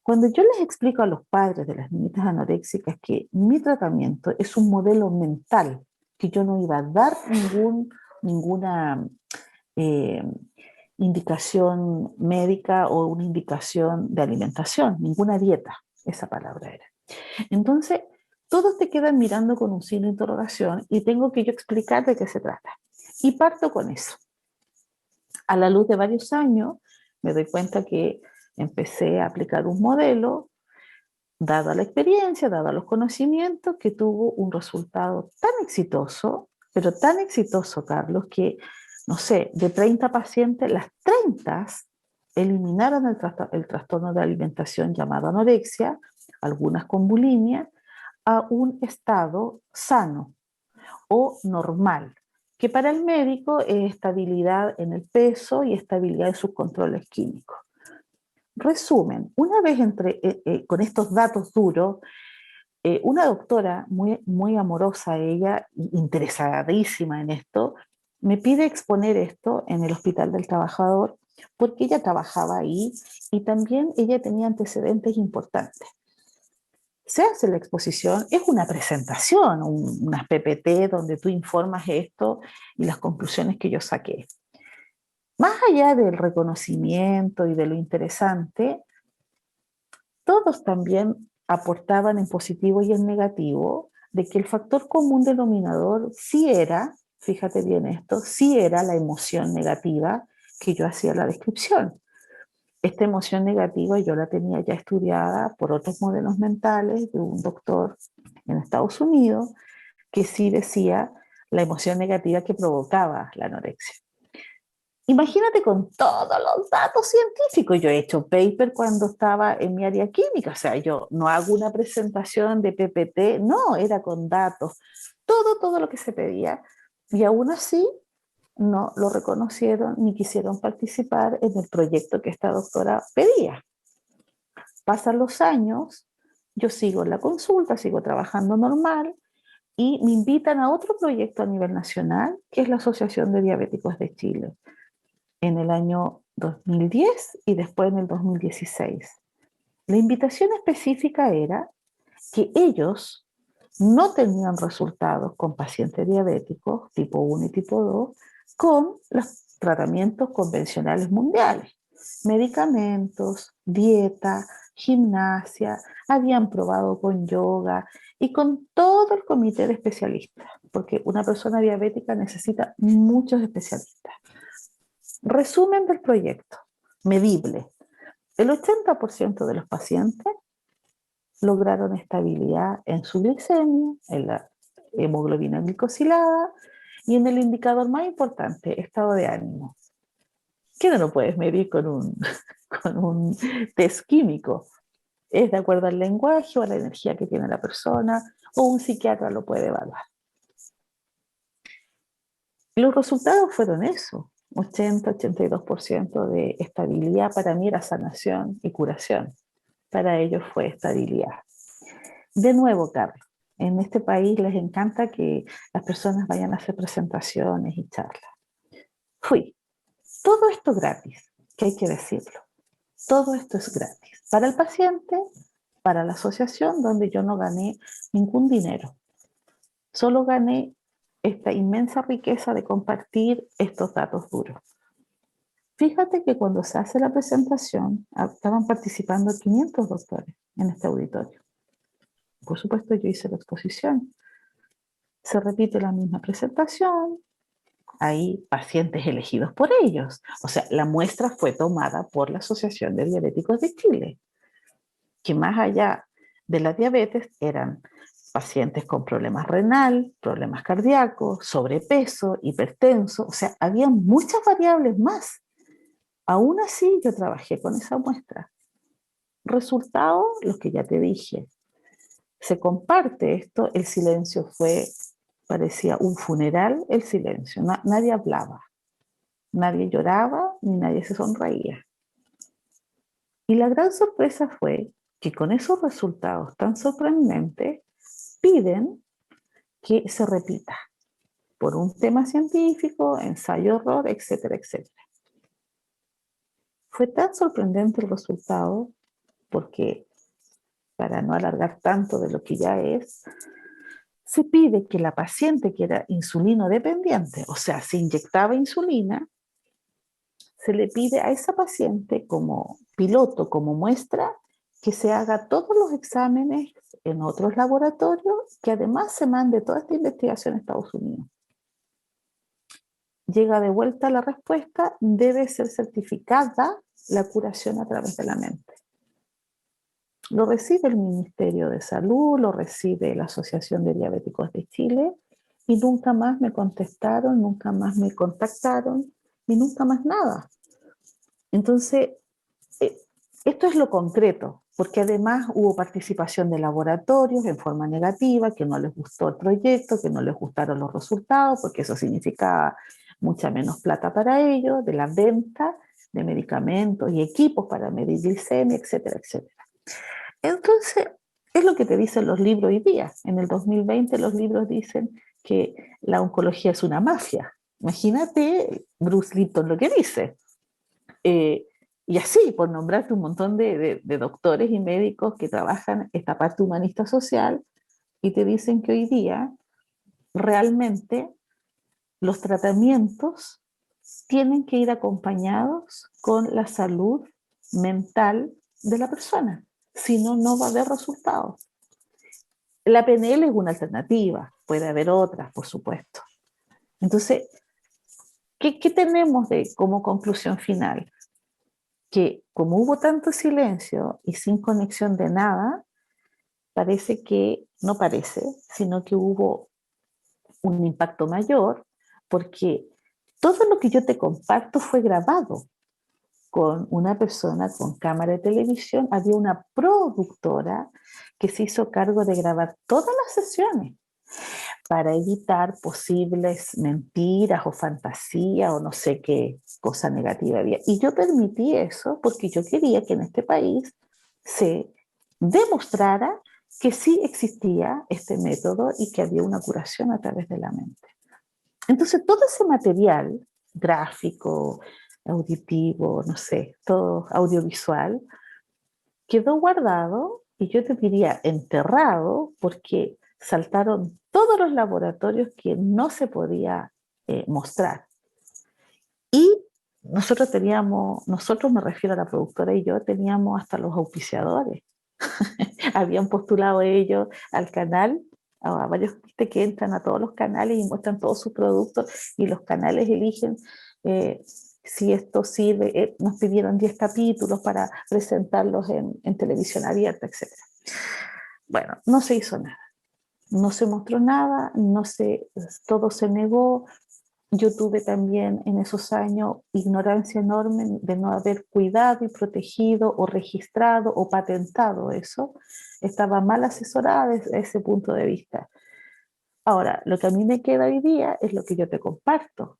Cuando yo les explico a los padres de las niñitas anoréxicas que mi tratamiento es un modelo mental, que yo no iba a dar ninguna eh, indicación médica o una indicación de alimentación, ninguna dieta, esa palabra era. Entonces, todos te quedan mirando con un signo de interrogación y tengo que yo explicar de qué se trata. Y parto con eso. A la luz de varios años, me doy cuenta que empecé a aplicar un modelo, dada la experiencia, dada los conocimientos, que tuvo un resultado tan exitoso, pero tan exitoso, Carlos, que, no sé, de 30 pacientes, las 30 eliminaron el trastorno de alimentación llamado anorexia, algunas con bulimia, a un estado sano o normal, que para el médico es estabilidad en el peso y estabilidad en sus controles químicos. Resumen, una vez con estos datos duros, una doctora muy amorosa, ella, interesadísima en esto, me pide exponer esto en el Hospital del Trabajador porque ella trabajaba ahí y también ella tenía antecedentes importantes. Se hace la exposición, es una presentación, unas PPT donde tú informas esto y las conclusiones que yo saqué. Más allá del reconocimiento y de lo interesante, todos también aportaban en positivo y en negativo de que el factor común denominador sí era, fíjate bien esto, sí era la emoción negativa que yo hacía la descripción. Esta emoción negativa yo la tenía ya estudiada por otros modelos mentales de un doctor en Estados Unidos que sí decía la emoción negativa que provocaba la anorexia. Imagínate con todos los datos científicos. Yo he hecho paper cuando estaba en mi área química, o sea, yo no hago una presentación de PPT, no, era con datos, todo lo que se pedía. Y aún así no lo reconocieron ni quisieron participar en el proyecto que esta doctora pedía. Pasan los años, yo sigo en la consulta, sigo trabajando normal y me invitan a otro proyecto a nivel nacional, que es la Asociación de Diabéticos de Chile, en el año 2010 y después en el 2016. La invitación específica era que ellos no tenían resultados con pacientes diabéticos tipo 1 y tipo 2 con los tratamientos convencionales mundiales, medicamentos, dieta, gimnasia, habían probado con yoga y con todo el comité de especialistas, porque una persona diabética necesita muchos especialistas. Resumen del proyecto, medible. El 80% de los pacientes lograron estabilidad en su glicemia, en la hemoglobina glicosilada y en el indicador más importante, estado de ánimo. que no lo puedes medir con con un test químico. Es de acuerdo al lenguaje o a la energía que tiene la persona, o un psiquiatra lo puede evaluar. Los resultados fueron eso, 80-82% de estabilidad. Para mí era sanación y curación. Para ellos fue estabilidad. De nuevo, Carlos, en este país les encanta que las personas vayan a hacer presentaciones y charlas. Fui. Todo esto gratis, que hay que decirlo. Todo esto es gratis. Para el paciente, para la asociación, donde yo no gané ningún dinero. Solo gané esta inmensa riqueza de compartir estos datos duros. Fíjate que cuando se hace la presentación, estaban participando 500 doctores en este auditorio. Por supuesto, yo hice la exposición. Se repite la misma presentación. Hay pacientes elegidos por ellos. O sea, la muestra fue tomada por la Asociación de Diabéticos de Chile, que más allá de la diabetes eran pacientes con problemas renal, problemas cardíacos, sobrepeso, hipertenso. O sea, había muchas variables más. Aún así, yo trabajé con esa muestra. Resultado, los que ya te dije. Se comparte esto, el silencio parecía un funeral, el silencio. Nadie hablaba, nadie lloraba, ni nadie se sonreía. Y la gran sorpresa fue que con esos resultados tan sorprendentes, piden que se repita por un tema científico, ensayo-error, etcétera, etcétera. Fue tan sorprendente el resultado porque, para no alargar tanto de lo que ya es, se pide que la paciente que era insulino dependiente, o sea, se inyectaba insulina, se le pide a esa paciente como piloto, como muestra, que se haga todos los exámenes en otros laboratorios, que además se mande toda esta investigación a Estados Unidos. Llega de vuelta la respuesta, debe ser certificada la curación a través de la mente. Lo recibe el Ministerio de Salud, lo recibe la Asociación de Diabéticos de Chile y nunca más me contestaron, nunca más me contactaron y nunca más nada. Entonces, esto es lo concreto, porque además hubo participación de laboratorios en forma negativa, que no les gustó el proyecto, que no les gustaron los resultados, porque eso significaba mucha menos plata para ellos, de la venta de medicamentos y equipos para medir glicemia, etcétera, etcétera. Entonces, es lo que te dicen los libros hoy día. En el 2020 los libros dicen que la oncología es una mafia. Imagínate Bruce Lipton lo que dice. Y así, por nombrarte un montón de doctores y médicos que trabajan esta parte humanista social y te dicen que hoy día realmente los tratamientos tienen que ir acompañados con la salud mental de la persona. Si no, no va a haber resultados. La PNL es una alternativa, puede haber otras, por supuesto. Entonces, ¿qué tenemos como conclusión final? Que como hubo tanto silencio y sin conexión de nada, parece que, no parece, sino que hubo un impacto mayor, porque todo lo que yo te comparto fue grabado con una persona con cámara de televisión. Había una productora que se hizo cargo de grabar todas las sesiones para evitar posibles mentiras o fantasía o no sé qué cosa negativa había. Y yo permití eso porque yo quería que en este país se demostrara que sí existía este método y que había una curación a través de la mente. Entonces, todo ese material gráfico, auditivo, no sé, todo audiovisual, quedó guardado y yo te diría enterrado porque saltaron todos los laboratorios que no se podía mostrar. Y nosotros me refiero a la productora y yo, teníamos hasta los auspiciadores. Habían postulado ellos al canal, a varios que entran a todos los canales y muestran todos sus productos y los canales eligen si esto sirve. Nos pidieron 10 capítulos para presentarlos en televisión abierta, etc. Bueno, no se hizo nada, no se mostró nada, todo se negó. Yo tuve también en esos años ignorancia enorme de no haber cuidado y protegido o registrado o patentado eso. Estaba mal asesorada desde ese punto de vista. Ahora, lo que a mí me queda hoy día es lo que yo te comparto.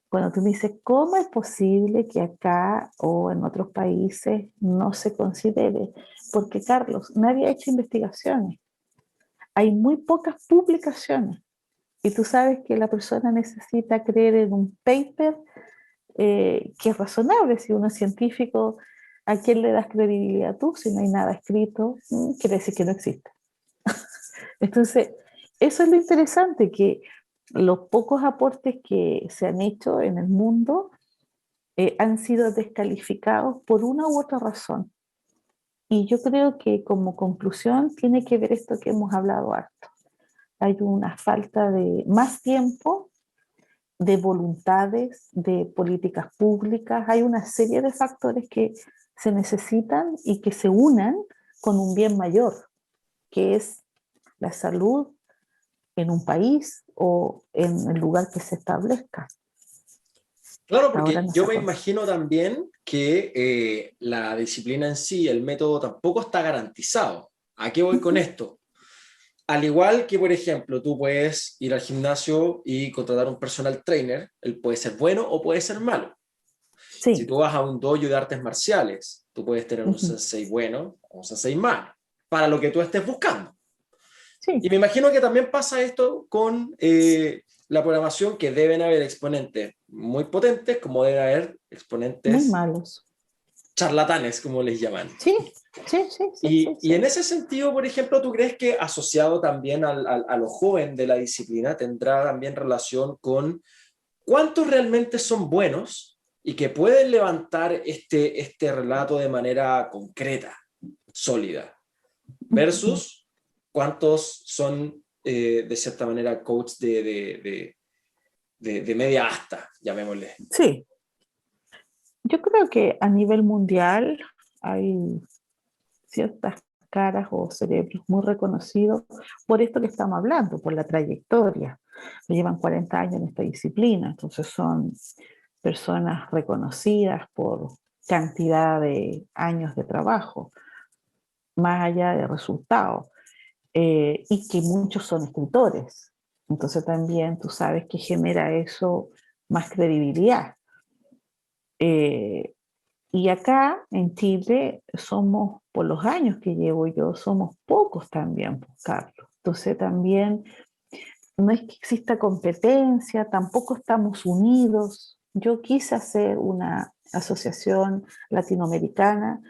Cuando tú me dices, ¿cómo es posible que acá o en otros países no se considere? Porque, Carlos, nadie ha hecho investigaciones. Hay muy pocas publicaciones. Y tú sabes que la persona necesita creer en un paper que es razonable. Si uno es científico, ¿a quién le das credibilidad tú? Si no hay nada escrito, quiere decir que no existe. Entonces, eso es lo interesante, que los pocos aportes que se han hecho en el mundo han sido descalificados por una u otra razón. Y yo creo que como conclusión tiene que ver esto que hemos hablado harto. Hay una falta de más tiempo, de voluntades, de políticas públicas. Hay una serie de factores que se necesitan y que se unan con un bien mayor, que es la salud en un país o en el lugar que se establezca.
Claro,
Hasta ahora
porque
no
yo
se
me
ha.
imagino también que la disciplina en sí, el método tampoco está garantizado. ¿A qué voy con esto? Al igual que, por ejemplo, tú puedes ir al gimnasio y contratar un personal trainer, él puede ser bueno o puede ser malo. Si
Sí.
tú vas a un dojo de artes marciales, tú puedes tener un
Ujú.
sensei bueno o un sensei malo, para lo que tú estés buscando. Y
Sí,
me imagino que también pasa esto con la programación, que deben haber exponentes muy potentes, como deben haber
muy
exponentes
malos.
charlatanes, como les llaman.
Sí, sí, sí, sí, sí,
Y
sí.
en ese sentido, por ejemplo, ¿tú crees que asociado también a lo joven de la disciplina tendrá también relación con cuántos realmente son buenos y que pueden levantar este relato de manera concreta, sólida,
Ujú.
versus cuántos son, de cierta manera, coach de media asta, llamémosle?
Sí, yo creo que a nivel mundial hay ciertas caras o cerebros muy reconocidos por esto que estamos hablando, por la trayectoria. Llevan 40 años en esta disciplina, entonces son personas reconocidas por cantidad de años de trabajo, más allá de resultados, y que muchos son escritores. Entonces también tú sabes que genera eso más credibilidad. Eh, Y acá en Chile somos, por los años que llevo yo, somos pocos también, pues, Carlos. Entonces también no es que exista competencia, tampoco estamos unidos. Yo quise hacer una asociación latinoamericana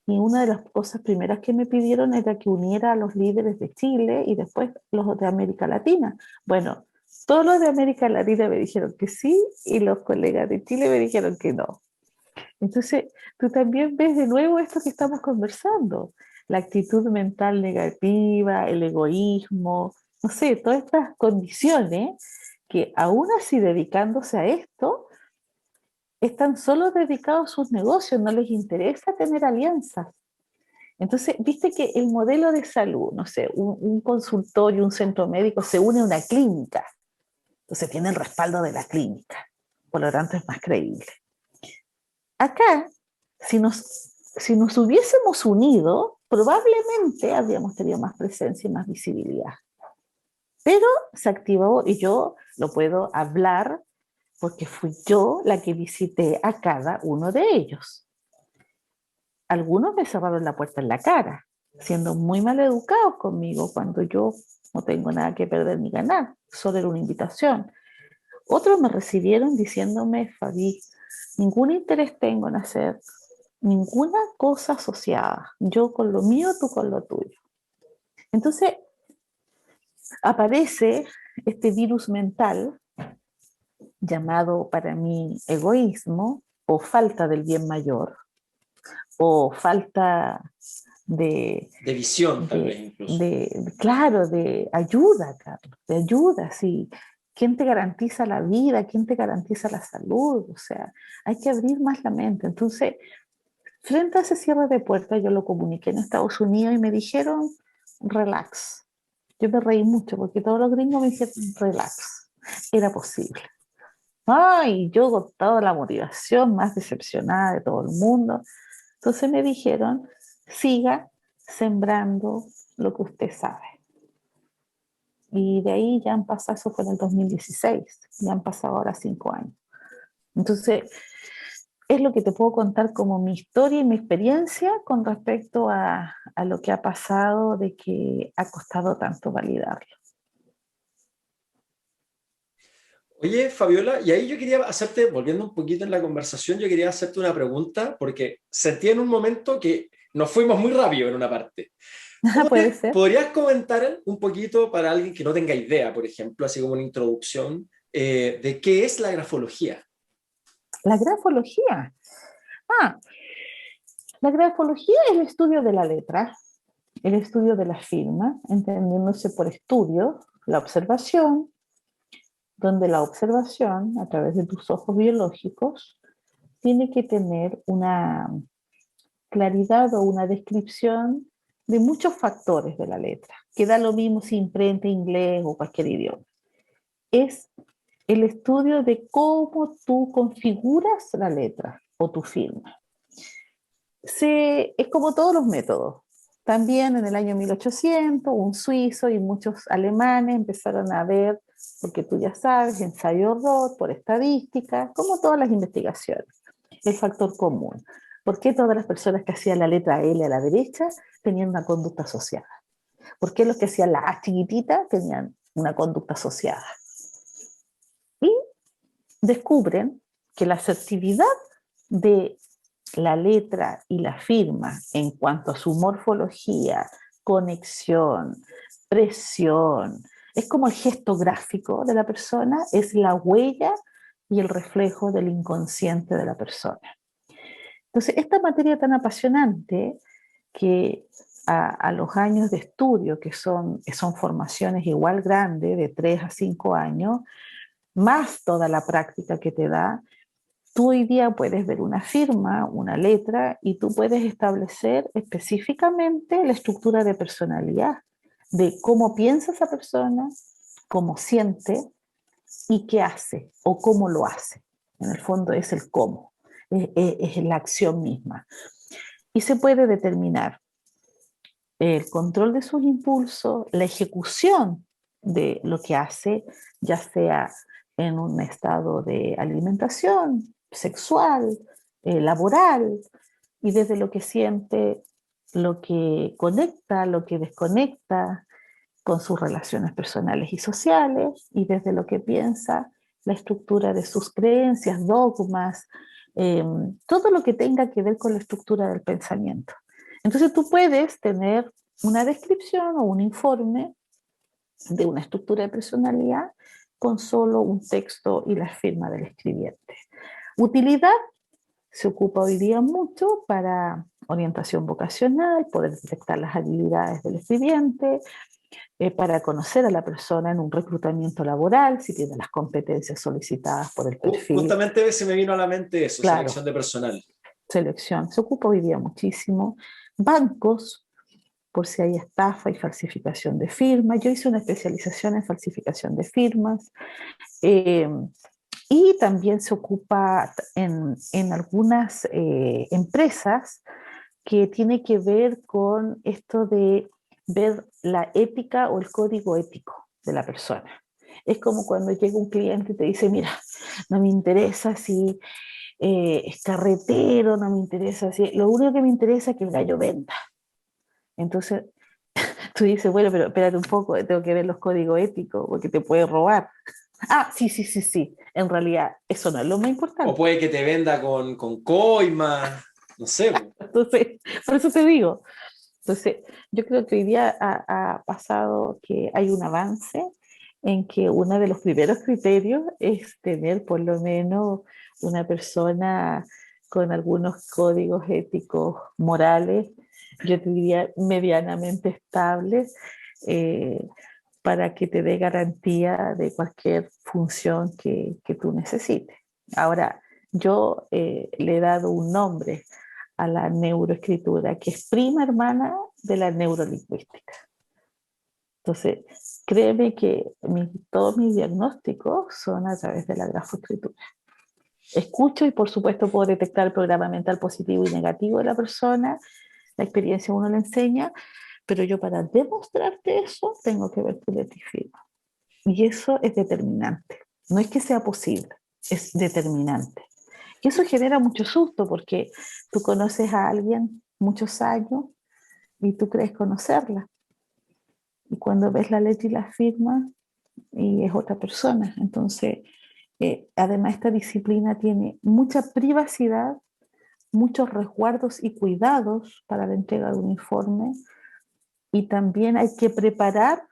y una de las cosas primeras que me pidieron era que uniera a los líderes de Chile y después los de América Latina. Bueno, todos los de América Latina me dijeron que sí y los colegas de Chile me dijeron que no. Entonces, tú también ves de nuevo esto que estamos conversando, la actitud mental negativa, el egoísmo, no sé, todas estas condiciones que aún así dedicándose a esto, están solo dedicados a sus negocios, no les interesa tener alianzas. Entonces, viste que el modelo de salud, no sé, un consultorio, un centro médico se une a una clínica, entonces tiene el respaldo de la clínica, por lo tanto es más creíble. Acá, si nos hubiésemos unido, probablemente habríamos tenido más presencia y más visibilidad. Pero se activó y yo lo puedo hablar porque fui yo la que visité a cada uno de ellos. Algunos me cerraron la puerta en la cara, siendo muy mal educados conmigo cuando yo no tengo nada que perder ni ganar, solo era una invitación. Otros me recibieron diciéndome, Fabi, ningún interés tengo en hacer ninguna cosa asociada. Yo con lo mío, tú con lo tuyo. Entonces aparece este virus mental llamado para mí egoísmo o falta del bien mayor o falta de,
De visión, tal vez
de,
incluso.
de claro, de ayuda, Carlos, de ayuda, sí. ¿Quién te garantiza la vida? ¿Quién te garantiza la salud? O sea, hay que abrir más la mente. Entonces, frente a ese cierre de puertas, yo lo comuniqué en Estados Unidos y me dijeron, relax. Yo me reí mucho porque todos los gringos me dijeron, relax. Era posible. Ay, yo con toda la motivación, más decepcionada de todo el mundo. Entonces me dijeron, siga sembrando lo que usted sabe. Y de ahí ya han pasado, eso fue en el 2016, ya han pasado ahora 5 años. Entonces, es lo que te puedo contar como mi historia y mi experiencia con respecto a lo que ha pasado, de que ha costado tanto validarlo.
Oye, Fabiola, y ahí yo quería hacerte, volviendo un poquito en la conversación, yo quería hacerte una pregunta, porque sentí en un momento que nos fuimos muy rápido en una parte.
Puede ser.
¿Podrías comentar un poquito para alguien que no tenga idea, por ejemplo, así como una introducción, de qué es la grafología?
La grafología. Ah, la grafología es el estudio de la letra, el estudio de la firma, entendiéndose por estudio, la observación, donde la observación, a través de tus ojos biológicos, tiene que tener una claridad o una descripción de muchos factores de la letra, que da lo mismo si imprenta inglés o cualquier idioma. Es el estudio de cómo tú configuras la letra o tu firma. Es como todos los métodos. También en el año 1800, un suizo y muchos alemanes empezaron a ver, porque tú ya sabes, ensayo Roth, por estadística, como todas las investigaciones, el factor común. ¿Por qué todas las personas que hacían la letra L a la derecha tenían una conducta asociada? ¿Por qué los que hacían la A chiquitita tenían una conducta asociada? Y descubren que la asertividad de la letra y la firma en cuanto a su morfología, conexión, presión, es como el gesto gráfico de la persona, es la huella y el reflejo del inconsciente de la persona. Entonces, esta materia tan apasionante que a los años de estudio, que son formaciones igual grandes, de 3 a 5 años, más toda la práctica que te da, tú hoy día puedes ver una firma, una letra, y tú puedes establecer específicamente la estructura de personalidad, de cómo piensa esa persona, cómo siente y qué hace o cómo lo hace. En el fondo es el cómo, es la acción misma. Y se puede determinar el control de sus impulsos, la ejecución de lo que hace, ya sea en un estado de alimentación, sexual, laboral, y desde lo que siente, lo que conecta, lo que desconecta con sus relaciones personales y sociales, y desde lo que piensa, la estructura de sus creencias, dogmas, todo lo que tenga que ver con la estructura del pensamiento. Entonces tú puedes tener una descripción o un informe de una estructura de personalidad con solo un texto y la firma del escribiente. Utilidad se ocupa hoy día mucho para orientación vocacional, poder detectar las habilidades del escribiente, para conocer a la persona en un reclutamiento laboral, si tiene las competencias solicitadas por el perfil.
Justamente se me vino a la mente eso,
Claro,
selección de personal.
selección. Se ocupa hoy día muchísimo. Bancos, por si hay estafa y falsificación de firmas. Yo hice una especialización en falsificación de firmas. Eh, y también se ocupa en algunas empresas que tiene que ver con esto de ver la ética o el código ético de la persona. Es como cuando llega un cliente y te dice, mira, no me interesa si es carretero, no me interesa si... Lo único que me interesa es que el gallo venda. Entonces, tú dices, bueno, pero espérate un poco, tengo que ver los códigos éticos porque te puede robar. Ah, sí, sí, sí, sí. En realidad, eso no es lo más
O
importante.
puede que te venda con coima, no sé.
Entonces, por eso te digo. Entonces, yo creo que hoy día ha pasado que hay un avance en que uno de los primeros criterios es tener por lo menos una persona con algunos códigos éticos morales, yo te diría medianamente estables, eh, para que te dé garantía de cualquier función que tú necesites. Ahora, yo le he dado un nombre a la neuroescritura, que es prima hermana de la neurolingüística. Entonces, créeme que todos mis diagnósticos son a través de la grafoescritura. Escucho y por supuesto puedo detectar el programa mental positivo y negativo de la persona, la experiencia uno le enseña, pero yo para demostrarte eso tengo que ver tu letra y firma. Y eso es determinante. No es que sea posible, es determinante. Y eso genera mucho susto porque tú conoces a alguien muchos años y tú crees conocerla. Y cuando ves la letra y la firma, y es otra persona. Entonces, además esta disciplina tiene mucha privacidad, muchos resguardos y cuidados para la entrega de un informe, y también hay que preparar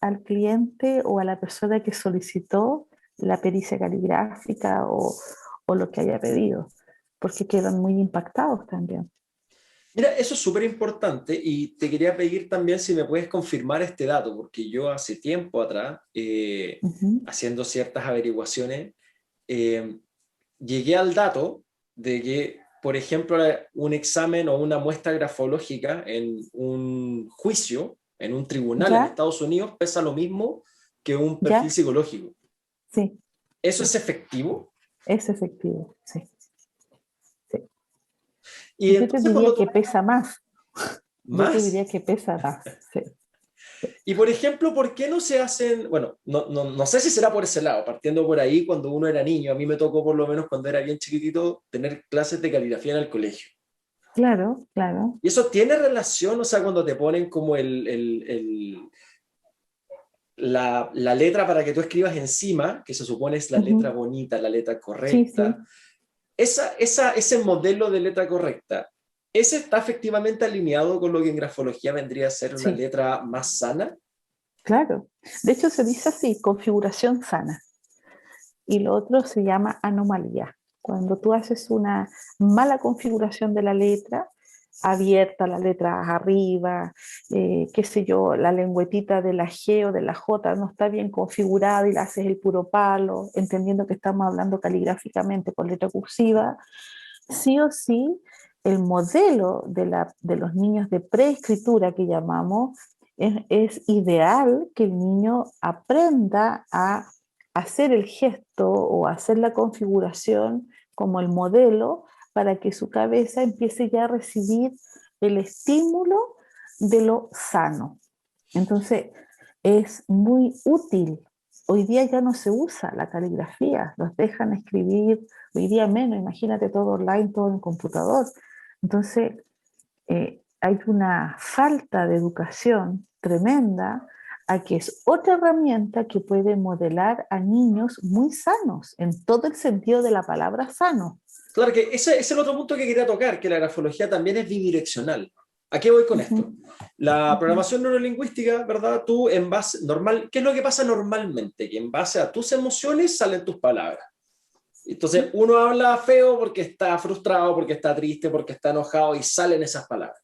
al cliente o a la persona que solicitó la pericia caligráfica o lo que haya pedido, porque quedan muy impactados también.
Mira, eso es súper importante y te quería pedir también si me puedes confirmar este dato, porque yo hace tiempo atrás, haciendo ciertas averiguaciones, eh, llegué al dato de que, por ejemplo, un examen o una muestra grafológica en un juicio, en un tribunal en
¿Ya?
Estados Unidos, pesa lo mismo que un perfil
¿Ya?
psicológico.
Sí,
¿Eso es
sí,
efectivo?
es efectivo, sí, sí.
Y
Y yo te
entonces cuando
diría
tú
que pesa más, yo te
más,
diría que pesa más, sí.
y por ejemplo, ¿por qué no se hacen, bueno, no sé si será por ese lado, partiendo por ahí cuando uno era niño, a mí me tocó por lo menos cuando era bien chiquitito tener clases de caligrafía en el colegio.
Claro, claro.
Y eso tiene relación, o sea, cuando te ponen como la letra para que tú escribas encima, que se supone es la letra
Ujú.
bonita, la letra
Sí,
correcta,
sí,
ese modelo de letra correcta, ¿ese está efectivamente alineado con lo que en grafología vendría a ser una
sí,
letra más sana?
claro. De hecho, se dice así, configuración sana. Y lo otro se llama anomalía. Cuando tú haces una mala configuración de la letra, abierta la letra arriba, qué sé yo, la lengüetita de la G o de la J no está bien configurada y la haces el puro palo, entendiendo que estamos hablando caligráficamente con letra cursiva, sí o sí, el modelo de los niños de preescritura que llamamos, es ideal que el niño aprenda a hacer el gesto o hacer la configuración como el modelo para que su cabeza empiece ya a recibir el estímulo de lo sano. Entonces, es muy útil. Hoy día ya no se usa la caligrafía, los dejan escribir, hoy día menos, imagínate todo online, todo en el computador. Entonces, hay una falta de educación tremenda a que es otra herramienta que puede modelar a niños muy sanos, en todo el sentido de la palabra sano.
Claro que ese es el otro punto que quería tocar, que la grafología también es bidireccional. ¿A qué voy con
Uh
esto?
-huh,
La
uh -huh.
programación neurolingüística, ¿verdad? Tú en base, normal, ¿qué es lo que pasa normalmente? Que en base a tus emociones salen tus palabras. Entonces, uno habla feo porque está frustrado, porque está triste, porque está enojado y salen esas palabras.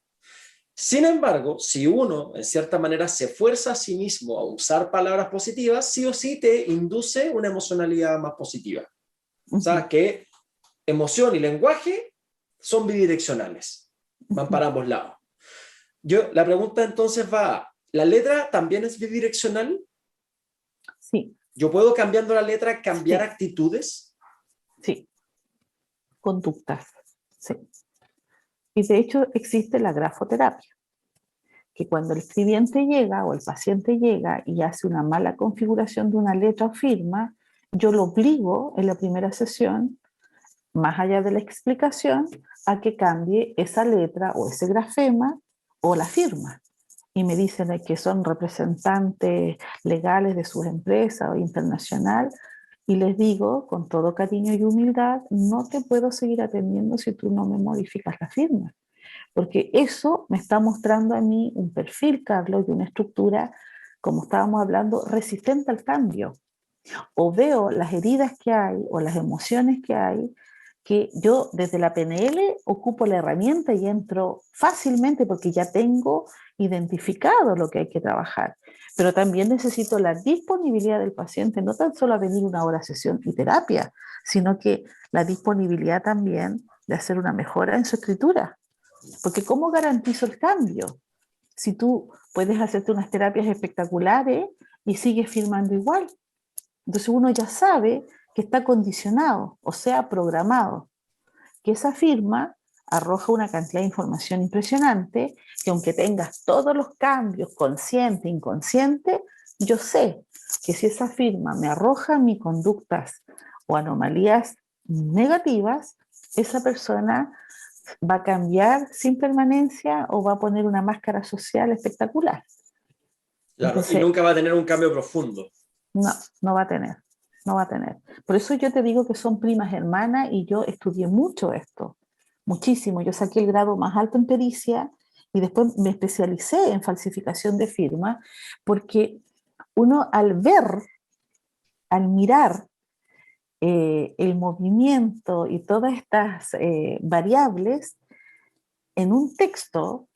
Sin embargo, si uno, en cierta manera, se fuerza a sí mismo a usar palabras positivas, sí o sí te induce una emocionalidad más positiva. O
Uh
sea,
-huh,
que emoción y lenguaje son bidireccionales,
uh
van
-huh.
para ambos lados. La pregunta entonces va, ¿la letra también es bidireccional?
Sí,
¿Yo puedo cambiando la letra cambiar
sí,
actitudes?
sí, conductas. Sí. Y de hecho existe la grafoterapia, que cuando el escribiente llega o el paciente llega y hace una mala configuración de una letra o firma, yo lo obligo en la primera sesión, más allá de la explicación, a que cambie esa letra o ese grafema o la firma. Y me dicen que son representantes legales de sus empresas o internacional, y les digo con todo cariño y humildad, no te puedo seguir atendiendo si tú no me modificas la firma, porque eso me está mostrando a mí un perfil, Carlos, y una estructura, como estábamos hablando, resistente al cambio. O veo las heridas que hay o las emociones que hay, que yo desde la PNL ocupo la herramienta y entro fácilmente porque ya tengo identificado lo que hay que trabajar. Pero también necesito la disponibilidad del paciente, no tan solo a venir una hora sesión y terapia, sino que la disponibilidad también de hacer una mejora en su escritura. Porque ¿cómo garantizo el cambio? Si tú puedes hacerte unas terapias espectaculares y sigues firmando igual. Entonces uno ya sabe que está condicionado, o sea, programado, que esa firma arroja una cantidad de información impresionante, que aunque tengas todos los cambios, consciente, inconsciente, yo sé que si esa firma me arroja mis conductas o anomalías negativas, esa persona va a cambiar sin permanencia o va a poner una máscara social espectacular.
Claro, y
Entonces,
nunca va a tener un cambio profundo.
no, no va a tener, no va a tener. Por eso yo te digo que son primas hermanas y yo estudié mucho esto, muchísimo. Yo saqué el grado más alto en pericia y después me especialicé en falsificación de firmas, porque uno al ver, al mirar el movimiento y todas estas variables en un texto,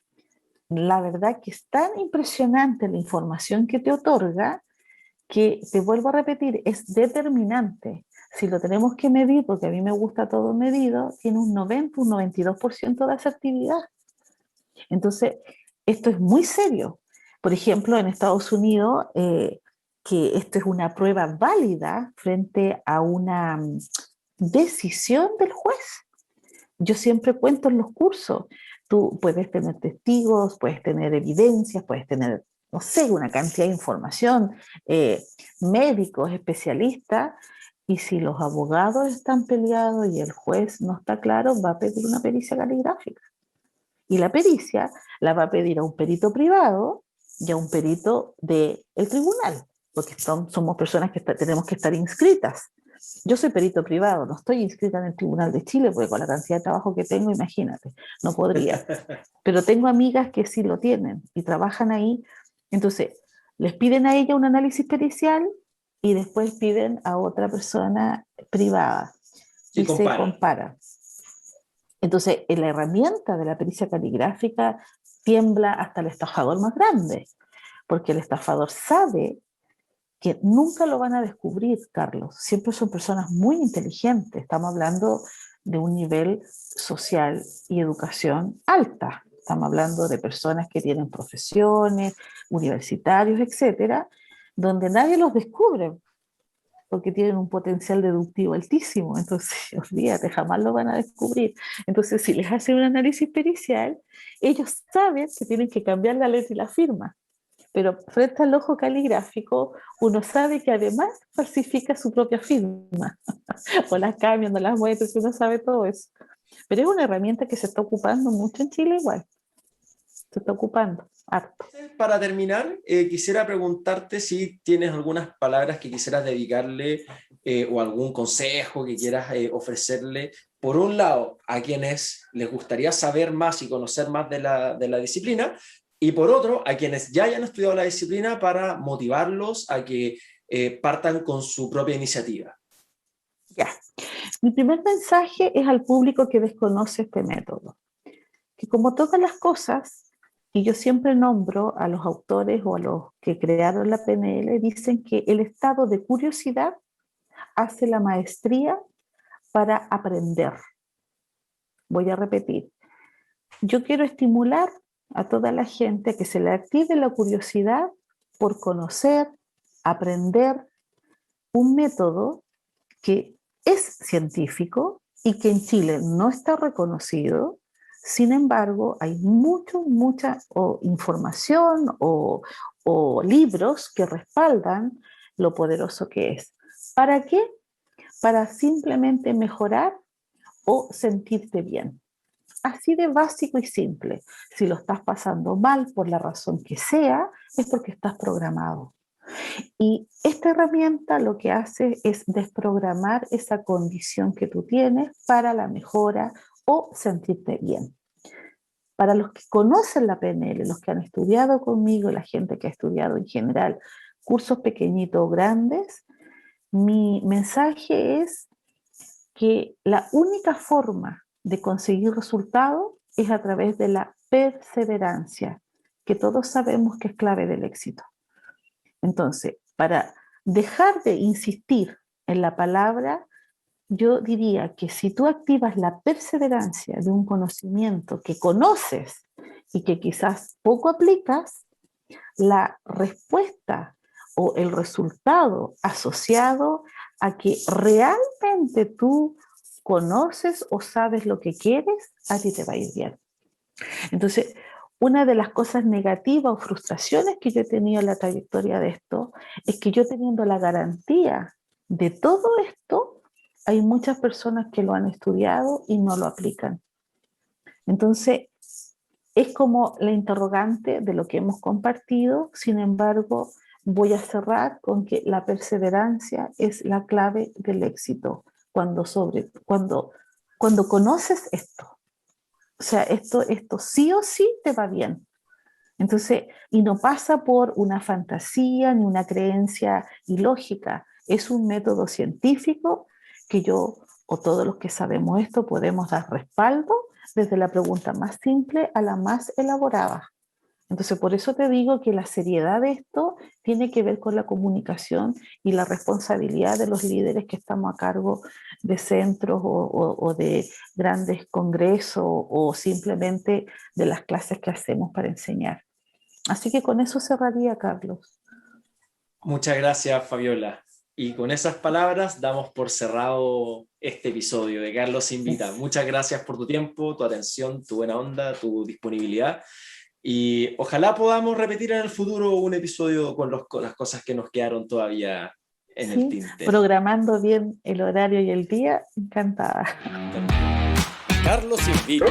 la verdad que es tan impresionante la información que te otorga que, te vuelvo a repetir, es determinante. Si lo tenemos que medir, porque a mí me gusta todo medido, tiene un 90, un 92% de asertividad. Entonces, esto es muy serio. Por ejemplo, en Estados Unidos, que esto es una prueba válida frente a una decisión del juez. Yo siempre cuento en los cursos, tú puedes tener testigos, puedes tener evidencias, puedes tener, no sé, una cantidad de información, eh, médicos, especialistas, y si los abogados están peleados y el juez no está claro, va a pedir una pericia caligráfica. Y la pericia la va a pedir a un perito privado y a un perito del tribunal, porque somos personas que tenemos que estar inscritas. Yo soy perito privado, no estoy inscrita en el Tribunal de Chile, porque con la cantidad de trabajo que tengo, imagínate, no podría. Pero tengo amigas que sí lo tienen y trabajan ahí. Entonces, les piden a ella un análisis pericial y después piden a otra persona privada
Y
y se
comparan.
compara. Entonces, en la herramienta de la pericia caligráfica tiembla hasta el estafador más grande, porque el estafador sabe que nunca lo van a descubrir, Carlos. Siempre son personas muy inteligentes. Estamos hablando de un nivel social y educación alta. Estamos hablando de personas que tienen profesiones, universitarios, etcétera, donde nadie los descubre porque tienen un potencial deductivo altísimo. Entonces, olvídate, jamás lo van a descubrir. Entonces, si les hacen un análisis pericial, ellos saben que tienen que cambiar la letra y la firma. Pero frente al ojo caligráfico, uno sabe que además falsifica su propia firma, o las cambia, no las muestra, uno sabe todo eso. Pero es una herramienta que se está ocupando mucho en Chile igual, se está ocupando harto.
Para terminar, quisiera preguntarte si tienes algunas palabras que quisieras dedicarle o algún consejo que quieras ofrecerle, por un lado, a quienes les gustaría saber más y conocer más de la disciplina, y por otro, a quienes ya hayan estudiado la disciplina para motivarlos a que partan con su propia iniciativa.
Ya. Mi primer mensaje es al público que desconoce este método, que como todas las cosas, y yo siempre nombro a los autores o a los que crearon la PNL, dicen que el estado de curiosidad hace la maestría para aprender. Voy a repetir. Yo quiero estimular a toda la gente a que se le active la curiosidad por conocer, aprender un método que es científico y que en Chile no está reconocido. Sin embargo, hay mucha información o libros que respaldan lo poderoso que es. ¿Para qué? Para simplemente mejorar o sentirte bien. Así de básico y simple. Si lo estás pasando mal por la razón que sea, es porque estás programado. Y esta herramienta lo que hace es desprogramar esa condición que tú tienes para la mejora o sentirte bien. Para los que conocen la PNL, los que han estudiado conmigo, la gente que ha estudiado en general cursos pequeñitos o grandes, mi mensaje es que la única forma de conseguir resultados es a través de la perseverancia, que todos sabemos que es clave del éxito. Entonces, para dejar de insistir en la palabra, yo diría que si tú activas la perseverancia de un conocimiento que conoces y que quizás poco aplicas, la respuesta o el resultado asociado a que realmente tú conoces o sabes lo que quieres, a ti te va a ir bien. Entonces, una de las cosas negativas o frustraciones que yo he tenido en la trayectoria de esto es que yo teniendo la garantía de todo esto, hay muchas personas que lo han estudiado y no lo aplican. Entonces, es como la interrogante de lo que hemos compartido. Sin embargo, voy a cerrar con que la perseverancia es la clave del éxito cuando conoces esto. O sea, esto sí o sí te va bien. Entonces, y no pasa por una fantasía ni una creencia ilógica. Es un método científico que yo o todos los que sabemos esto podemos dar respaldo desde la pregunta más simple a la más elaborada. Entonces, por eso te digo que la seriedad de esto tiene que ver con la comunicación y la responsabilidad de los líderes que estamos a cargo de centros o de grandes congresos o simplemente de las clases que hacemos para enseñar. Así que con eso cerraría, Carlos.
Muchas gracias, Fabiola. Y con esas palabras damos por cerrado este episodio de Carlos Invita. Muchas gracias por tu tiempo, tu atención, tu buena onda, tu disponibilidad. Y ojalá podamos repetir en el futuro un episodio con las cosas que nos quedaron todavía en el tintero.
Programando bien el horario y el día, encantada.
Carlos Invita.